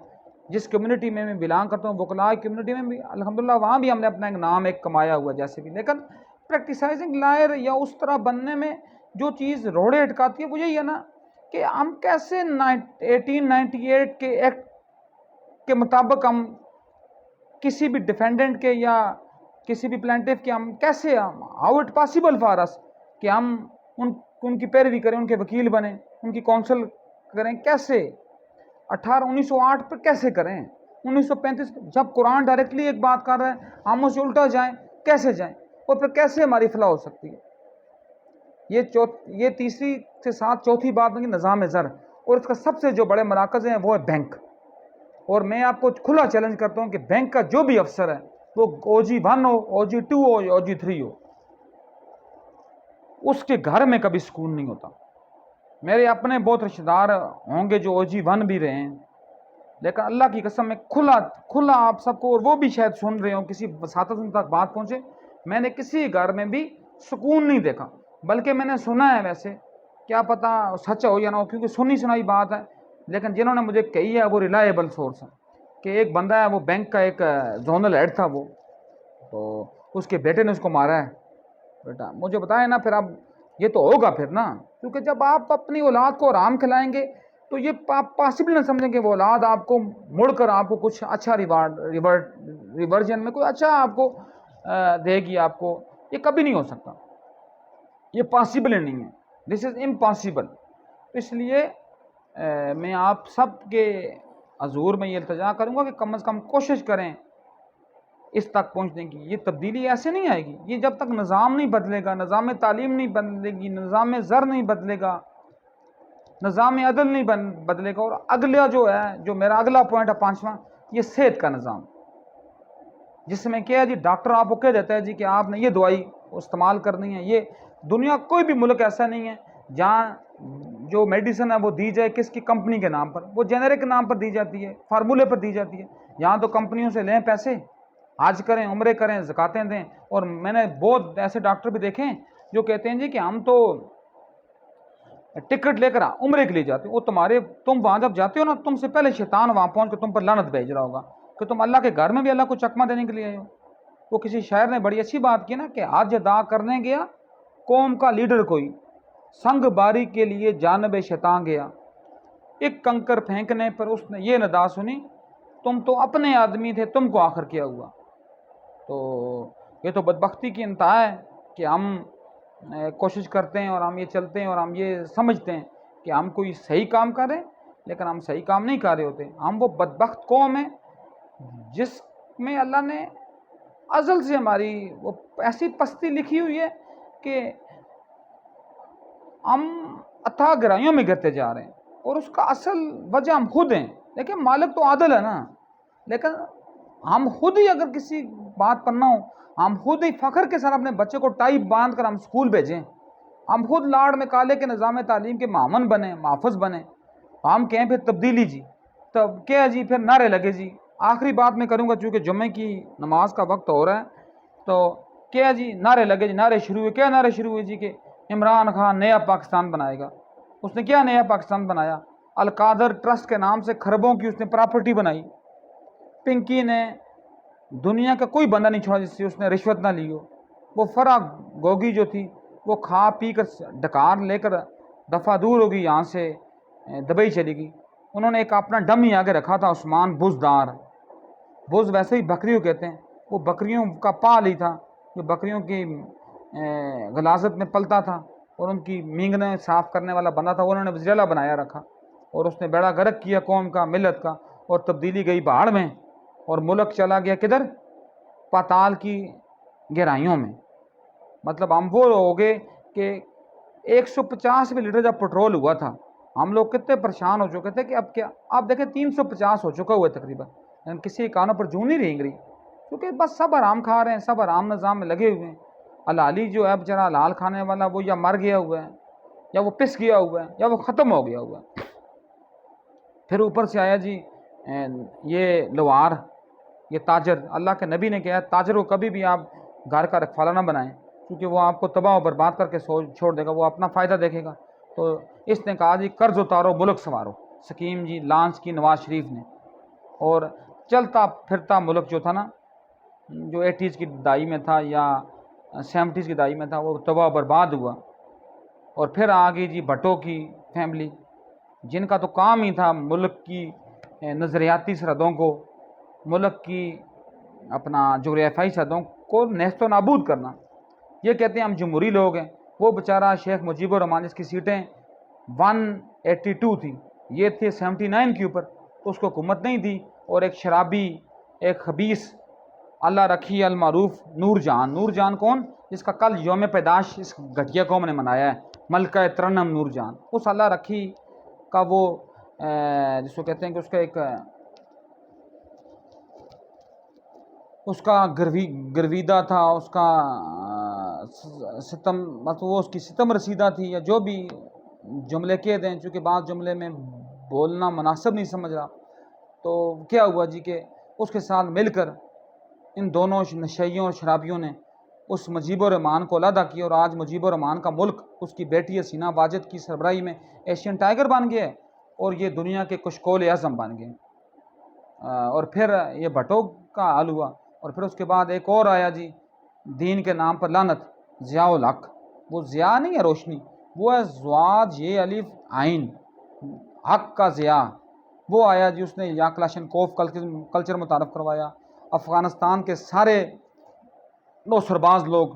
جس کمیونٹی میں بلانگ کرتا ہوں وکلاء کمیونٹی میں بھی الحمدللہ وہاں بھی ہم نے اپنا ایک نام کمایا ہوا جیسے بھی، لیکن پریکٹیسائزنگ لائر یا اس طرح بننے میں جو چیز روڑے اٹکاتی ہے وہ یہی ہے نا کہ ہم کیسے 1898 کے ایکٹ کے مطابق ہم کسی بھی ڈیفینڈنٹ کے یا کسی بھی پلانٹیف کے ہم کیسے ہاؤ اٹ پاسبل فار اس کہ ہم ان کی پیروی کریں، ان کے وکیل بنیں، ان کی کونسل کریں، کیسے 1908 پر کیسے کریں؟ 1935 جب قرآن ڈائریکٹلی ایک بات کر رہا ہے ہم اس سے الٹا جائیں، کیسے جائیں؟ اور پھر کیسے ہماری فلاح ہو سکتی ہے؟ یہ تیسری سے ساتھ چوتھی بات ہے کہ نظام زر، اور اس کا سب سے جو بڑے مراکز ہیں وہ ہے بینک۔ اور میں آپ کو کھلا چیلنج کرتا ہوں کہ بینک کا جو بھی افسر ہے وہ OG1 ہو، OG2 ہو یا OG3 ہو، اس کے گھر میں کبھی سکون نہیں ہوتا۔ میرے اپنے بہت رشتہ دار ہوں گے جو OG1 بھی رہے ہیں، لیکن اللہ کی قسم میں کھلا آپ سب کو، اور وہ بھی شاید سن رہے ہوں، کسی وساطت تک بات پہنچے، میں نے کسی گھر میں بھی سکون نہیں دیکھا، بلکہ میں نے سنا ہے، ویسے کیا پتہ سچ ہو یا نہ ہو، کیونکہ سنی سنائی بات ہے، لیکن جنہوں نے مجھے کہی ہے وہ ریلائبل سورس ہے، کہ ایک بندہ ہے، وہ بینک کا ایک زونل ہیڈ تھا، وہ تو اس کے بیٹے نے اس کو مارا ہے۔ بیٹا مجھے بتائیں نا، پھر اب یہ تو ہوگا پھر نا، کیونکہ جب آپ اپنی اولاد کو آرام کھلائیں گے تو یہ پاسبل نہ سمجھیں کہ وہ اولاد آپ کو مڑ کر آپ کو کچھ اچھا ریورجن میں کوئی اچھا آپ کو دے گی، آپ کو یہ کبھی نہیں ہو سکتا، یہ پاسبل ہی نہیں ہے، دس از امپاسبل۔ اس لیے میں آپ سب کے حضور میں یہ التجا کروں گا کہ کم از کم کوشش کریں اس تک پہنچنے کی۔ یہ تبدیلی ایسے نہیں آئے گی، یہ جب تک نظام نہیں بدلے گا، نظام تعلیم نہیں بدلے گی، نظام زر نہیں بدلے گا، نظام عدل نہیں بدلے گا، اور اگلا جو ہے، جو میرا اگلا پوائنٹ ہے 5واں، یہ صحت کا نظام، جس میں کیا ہے جی، ڈاکٹر آپ کو کہہ دیتا ہے جی کہ آپ نے یہ دوائی استعمال کرنی ہے۔ یہ دنیا کوئی بھی ملک ایسا نہیں ہے جہاں جو میڈیسن ہے وہ دی جائے کس کی کمپنی کے نام پر، وہ جنرک کے نام پر دی جاتی ہے، فارمولے پر دی جاتی ہے۔ یہاں تو کمپنیوں سے لیں پیسے، حج کریں، عمرے کریں، زکاتیں دیں، اور میں نے بہت ایسے ڈاکٹر بھی دیکھے ہیں جو کہتے ہیں جی کہ ہم تو ٹکٹ لے کر عمرے کے لیے جاتے ہو، وہ تم وہاں جب جاتے ہو نا، تم سے پہلے شیطان وہاں پہنچ کے تم پر لعنت بھیج رہا ہوگا کہ تم اللہ کے گھر میں بھی اللہ کو چکمہ دینے کے لیے آئے ہو۔ وہ کسی شاعر نے بڑی اچھی بات کی نا کہ حج ادا کرنے گیا قوم کا لیڈر کوئی، سنگ باری کے لیے جانب شیطان گیا، ایک کنکر پھینکنے پر اس نے یہ ندا سنی، تم تو اپنے آدمی تھے، تم کو آخر کیا ہوا۔ تو یہ تو بدبختی کی انتہا ہے کہ ہم کوشش کرتے ہیں اور ہم یہ چلتے ہیں اور ہم یہ سمجھتے ہیں کہ ہم کوئی صحیح کام کر رہے ہیں، لیکن ہم صحیح کام نہیں کر رہے ہوتے۔ ہم وہ بدبخت قوم ہیں جس میں اللہ نے ازل سے ہماری وہ ایسی پستی لکھی ہوئی ہے کہ ہم اتھاہ گہرائیوں میں گرتے جا رہے ہیں، اور اس کا اصل وجہ ہم خود ہیں۔ دیکھیں مالک تو عادل ہے نا، لیکن ہم خود ہی اگر کسی بات پر نہ ہو، ہم خود ہی فخر کے ساتھ اپنے بچے کو ٹائی باندھ کر ہم اسکول بھیجیں، ہم خود لاڑ میں کالے کے نظام تعلیم کے معاون بنیں، محافظ بنیں، ہم کہیں پھر تبدیلی جی، تب کیا جی پھر نعرے لگے جی۔ آخری بات میں کروں گا چونکہ جمعے کی نماز کا وقت ہو رہا ہے، تو کیا جی نعرے لگے جی، نعرے شروع ہوئے، کیا نعرے شروع ہوئے جی کہ عمران خان نیا پاکستان بنائے گا۔ اس نے کیا نیا پاکستان بنایا؟ القادر ٹرسٹ کے نام سے خربوں کی اس نے پراپرٹی بنائی۔ پنکی نے دنیا کا کوئی بندہ نہیں چھوڑا جس سے اس نے رشوت نہ لی ہو۔ وہ فرا گوگی جو تھی وہ کھا پی کر ڈکار لے کر دفعہ دور ہوگی، یہاں سے دبئی چلی گئی۔ انہوں نے ایک اپنا ڈمی آگے رکھا تھا، عثمان بزدار، بز ویسے ہی بکریوں کہتے ہیں، وہ بکریوں کا پال ہی تھا جو بکریوں کی غلاظت میں پلتا تھا، اور ان کی مینگنے صاف کرنے والا بندہ تھا، انہوں نے وزیر اعلیٰ بنایا رکھا، اور اس نے بیڑا غرق کیا قوم کا، ملت کا، اور تبدیلی گئی پہاڑ میں، اور ملک چلا گیا کدھر؟ پاتال کی گہرائیوں میں۔ مطلب ہم وہ ہو گئے کہ 150 روپے لیٹر جب پٹرول ہوا تھا، ہم لوگ کتنے پریشان ہو چکے تھے کہ اب کیا، آپ دیکھیں 350 ہو چکا ہوا ہے تقریباً، لیکن کسی کانوں پر جوں نہیں رینگ رہی، کیونکہ بس سب آرام کھا رہے ہیں، سب آرام نظام میں لگے ہوئے ہیں۔ حلالی جو ہے بیچارہ حلال کھانے والا، وہ یا مر گیا ہوا ہے، یا وہ پس گیا ہوا ہے، یا وہ ختم ہو گیا ہوا ہے۔ پھر اوپر سے آیا جی یہ لوہار، یہ تاجر، اللہ کے نبی نے کہا تاجر کو کبھی بھی آپ گھر کا رکھوالا نہ بنائیں، کیونکہ وہ آپ کو تباہ و برباد کر کے چھوڑ دے گا، وہ اپنا فائدہ دیکھے گا۔ تو اس نے کہا جی قرض اتارو ملک سنوارو، سکیم جی لانچ کی نواز شریف نے، اور چلتا پھرتا ملک جو تھا نا، جو 80s کی دہائی میں تھا یا 70s کی دہائی میں تھا، وہ تباہ و برباد ہوا۔ اور پھر آ گئی جی بھٹو کی فیملی، جن کا تو کام ہی تھا ملک کی نظریاتی سرحدوں کو، ملک کی اپنا جغرافیائی سرحدوں کو نیست و نابود کرنا۔ یہ کہتے ہیں ہم جمہوری لوگ ہیں، وہ بیچارہ شیخ مجیب الرحمان جس کی سیٹیں 182 تھی، یہ تھے 79 کے اوپر، اس کو حکومت نہیں دی، اور ایک شرابی، ایک خبیث، اللہ رکھی المعروف نور جہان۔ نور جہان کون؟ جس کا کل یوم پیدائش اس گھٹیا قوم نے منایا ہے، ملکہ ترنم نور جہان۔ اس اللہ رکھی کا وہ جس کو کہتے ہیں کہ اس کا ایک اس کا گرویدہ تھا، اس کا ستم، مطلب وہ اس کی ستم رسیدہ تھی، یا جو بھی جملے کہہ دیں، چونکہ بعض جملے میں بولنا مناسب نہیں سمجھ رہا، تو کیا ہوا جی کہ اس کے ساتھ مل کر ان دونوں نشیوں اور شرابیوں نے اس مجیب الرحمان کو علیحدہ کیا، اور آج مجیب الرحمان کا ملک اس کی بیٹی حسینہ واجد کی سربراہی میں ایشین ٹائیگر بن گیا ہے، اور یہ دنیا کے کشکول اعظم بن گئے۔ اور پھر یہ بھٹو کا حال ہوا، اور پھر اس کے بعد ایک اور آیا جی دین کے نام پر لعنت، ضیاء الحق۔ وہ ضیاء نہیں ہے روشنی، وہ ہے زواج یہ الف عین، حق کا ضیاء۔ وہ آیا جی، اس نے یا کلاشنکوف کلچر متعارف کروایا، افغانستان کے سارے نوسرباز لوگ،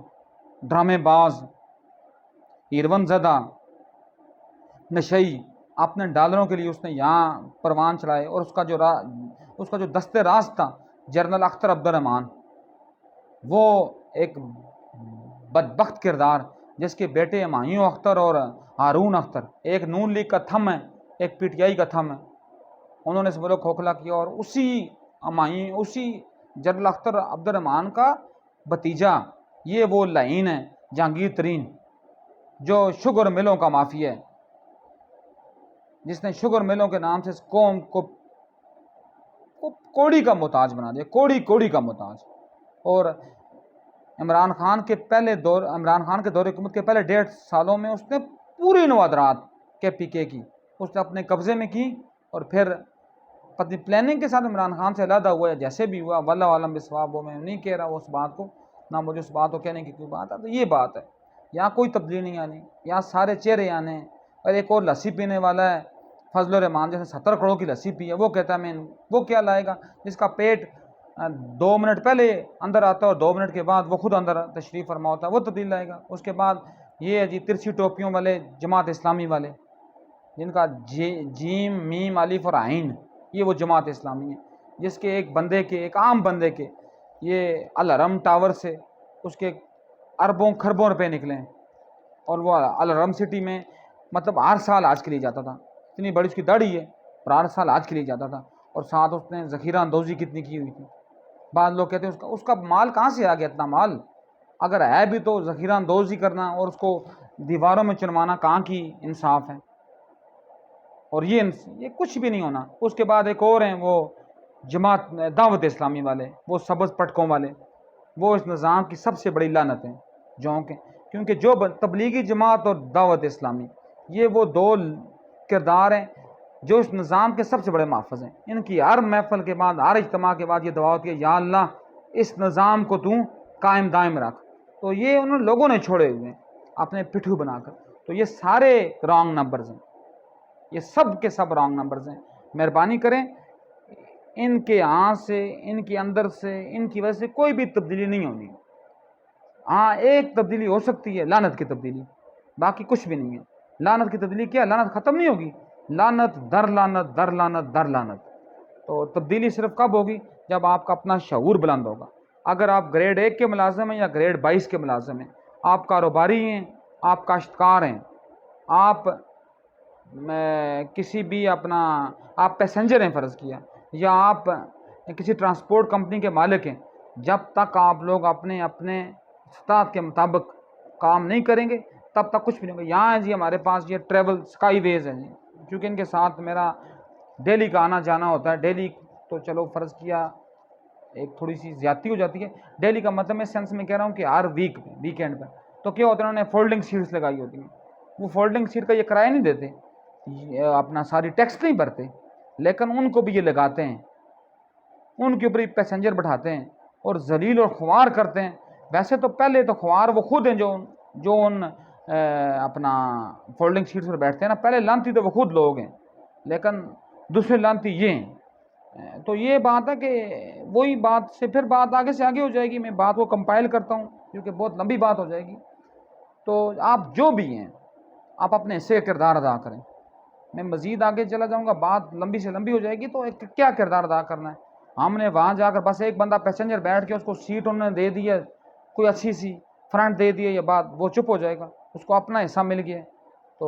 ڈرامے باز، ہیروین زدہ، نشئی، اپنے ڈالروں کے لیے اس نے یہاں پروان چلائے، اور اس کا جو دست راست تھا جنرل اختر عبد الرحمان، وہ ایک بدبخت کردار، جس کے بیٹے ہمایوں اختر اور ہارون اختر، ایک نون لیگ کا تھم ہے، ایک پی ٹی آئی کا تھم ہے، انہوں نے اس ملک کھوکھلا کیا، اور اسی جنرل اختر عبد الرحمان کا بھتیجا یہ وہ لعین ہے جہانگیر ترین، جو شوگر ملوں کا مافیا ہے، جس نے شوگر ملوں کے نام سے اس قوم کو کوڑی کا محتاج بنا دیا، کوڑی کا محتاج۔ اور عمران خان کے دور حکومت کے پہلے 1.5 سالوں میں اس نے پوری نوادرات کے پی کے کی اس نے اپنے قبضے میں کی، اور پھر پتنی پلاننگ کے ساتھ عمران خان سے علیحدہ ہوا ہے، جیسے بھی ہوا واللہ عالم بالصواب، وہ میں نہیں کہہ رہا اس بات کو، نہ مجھے اس بات کو کہنے کی کوئی بات ہے، تو یہ بات ہے، یہاں کوئی تبدیلی نہیں آنی، یہاں سارے چہرے آنے ہیں۔ اور ایک اور لسی پینے والا ہے فضل الرحمان، جیسے 70 کروڑ کی لسی پی ہے، وہ کہتا ہے وہ کیا لائے گا، جس کا پیٹ 2 منٹ پہلے اندر آتا ہے اور 2 منٹ کے بعد وہ خود اندر تشریف فرما ہوتا ہے، وہ تبدیل لائے گا۔ اس کے بعد یہ ہے جی ترچھی ٹوپیوں والے جماعت اسلامی والے، جن کا جیم میم الف اور عین، یہ وہ جماعت اسلامی ہے، جس کے ایک عام بندے کے یہ الحرم ٹاور سے اس کے اربوں خربوں روپے نکلے ہیں، اور وہ الحرم سٹی میں مطلب ہر سال حج کے لیے جاتا تھا، اتنی بڑی اس کی داڑھی ہے، اور ہر سال حج کے لیے جاتا تھا، اور ساتھ اس نے ذخیرہ اندوزی کتنی کی ہوئی تھی۔ بعض لوگ کہتے ہیں اس کا مال کہاں سے آ گیا اتنا مال، اگر ہے بھی تو ذخیرہ اندوزی کرنا اور اس کو دیواروں میں چنوانا کہاں کی انصاف ہے، اور یہ کچھ بھی نہیں ہونا۔ اس کے بعد ایک اور ہیں وہ جماعت دعوت اسلامی والے، وہ سبز پٹکوں والے، وہ اس نظام کی سب سے بڑی لعنت ہیں کیونکہ جو تبلیغی جماعت اور دعوت اسلامی، یہ وہ 2 کردار ہیں جو اس نظام کے سب سے بڑے محافظ ہیں۔ ان کی ہر محفل کے بعد، ہر اجتماع کے بعد یہ دعا ہوتی ہے، یا اللہ اس نظام کو تو قائم دائم رکھ۔ تو یہ لوگوں نے چھوڑے ہوئے ہیں اپنے پٹھو بنا کر، تو یہ سارے رانگ نمبرز ہیں، یہ سب کے سب رانگ نمبرز ہیں۔ مہربانی کریں، ان کے ہاں سے، ان کے اندر سے، ان کی وجہ سے کوئی بھی تبدیلی نہیں ہونی۔ ہاں ایک تبدیلی ہو سکتی ہے، لعنت کی تبدیلی، باقی کچھ بھی نہیں ہے۔ لعنت کی تبدیلی کیا؟ لعنت ختم نہیں ہوگی، لعنت در لعنت در لعنت در لعنت۔ تو تبدیلی صرف کب ہوگی؟ جب آپ کا اپنا شعور بلند ہوگا۔ اگر آپ گریڈ 1 کے ملازم ہیں یا گریڈ 22 کے ملازم ہیں، آپ کاروباری ہیں، آپ کاشتکار ہیں، آپ کسی بھی آپ پیسنجر ہیں فرض کیا، یا آپ کسی ٹرانسپورٹ کمپنی کے مالک ہیں، جب تک آپ لوگ اپنے استطاعت کے مطابق کام نہیں کریں گے تب تک کچھ بھی نہیں ہوگا۔ یہاں ہے جی ہمارے پاس یہ ٹریول اسکائی ویز ہے جی، کیونکہ ان کے ساتھ میرا ڈیلی کا آنا جانا ہوتا ہے۔ ڈیلی تو چلو فرض کیا ایک تھوڑی سی زیادتی ہو جاتی ہے، ڈیلی کا مطلب میں سینس میں کہہ رہا ہوں کہ ہر ویکینڈ پہ تو کیا ہوتا ہے، انہوں نے فولڈنگ سیٹس لگائی ہوتی ہیں، وہ فولڈنگ سیٹ کا یہ کرایہ نہیں دیتے، اپنا ساری ٹیکس نہیں بھرتے، لیکن ان کو بھی یہ لگاتے ہیں، ان کے اوپر ہی پیسنجر بٹھاتے ہیں اور ذلیل اور خوار کرتے ہیں۔ ویسے تو پہلے تو خوار وہ خود ہیں جو ان اپنا فولڈنگ سیٹس پر بیٹھتے ہیں نا، پہلے لانتی تو وہ خود لوگ ہیں، لیکن دوسرے لانتی یہ ہیں۔ تو یہ بات ہے کہ وہی بات سے پھر بات آگے سے آگے ہو جائے گی، میں بات کو کمپائل کرتا ہوں کیونکہ بہت لمبی بات ہو جائے گی۔ تو آپ جو بھی ہیں آپ اپنے حصے کا کردار ادا کریں، میں مزید آگے چلا جاؤں گا، بات لمبی سے لمبی ہو جائے گی۔ تو کیا کردار ادا کرنا ہے؟ ہم نے وہاں جا کر بس ایک بندہ پیسنجر بیٹھ کے اس کو سیٹ انہوں نے دے دی ہے، کوئی اچھی سی فرنٹ دے دی ہے، یہ بات وہ چپ ہو جائے گا، اس کو اپنا حصہ مل گیا ہے۔ تو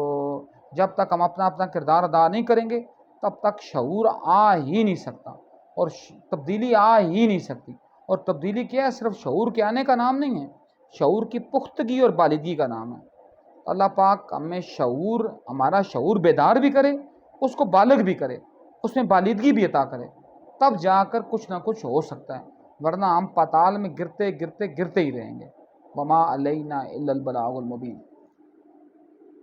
جب تک ہم اپنا کردار ادا نہیں کریں گے تب تک شعور آ ہی نہیں سکتا، اور تبدیلی آ ہی نہیں سکتی۔ اور تبدیلی کیا ہے؟ صرف شعور کے آنے کا نام نہیں ہے، شعور کی پختگی اور بالغی کا نام ہے۔ اللہ پاک ہمیں ہمارا شعور بیدار بھی کرے، اس کو بالغ بھی کرے، اس میں بالغی بھی عطا کرے۔ تب جا کر کچھ نہ کچھ ہو سکتا ہے، ورنہ ہم پاتال میں گرتے گرتے گرتے ہی رہیں گے۔ وما علینا الا البلاغ المبین۔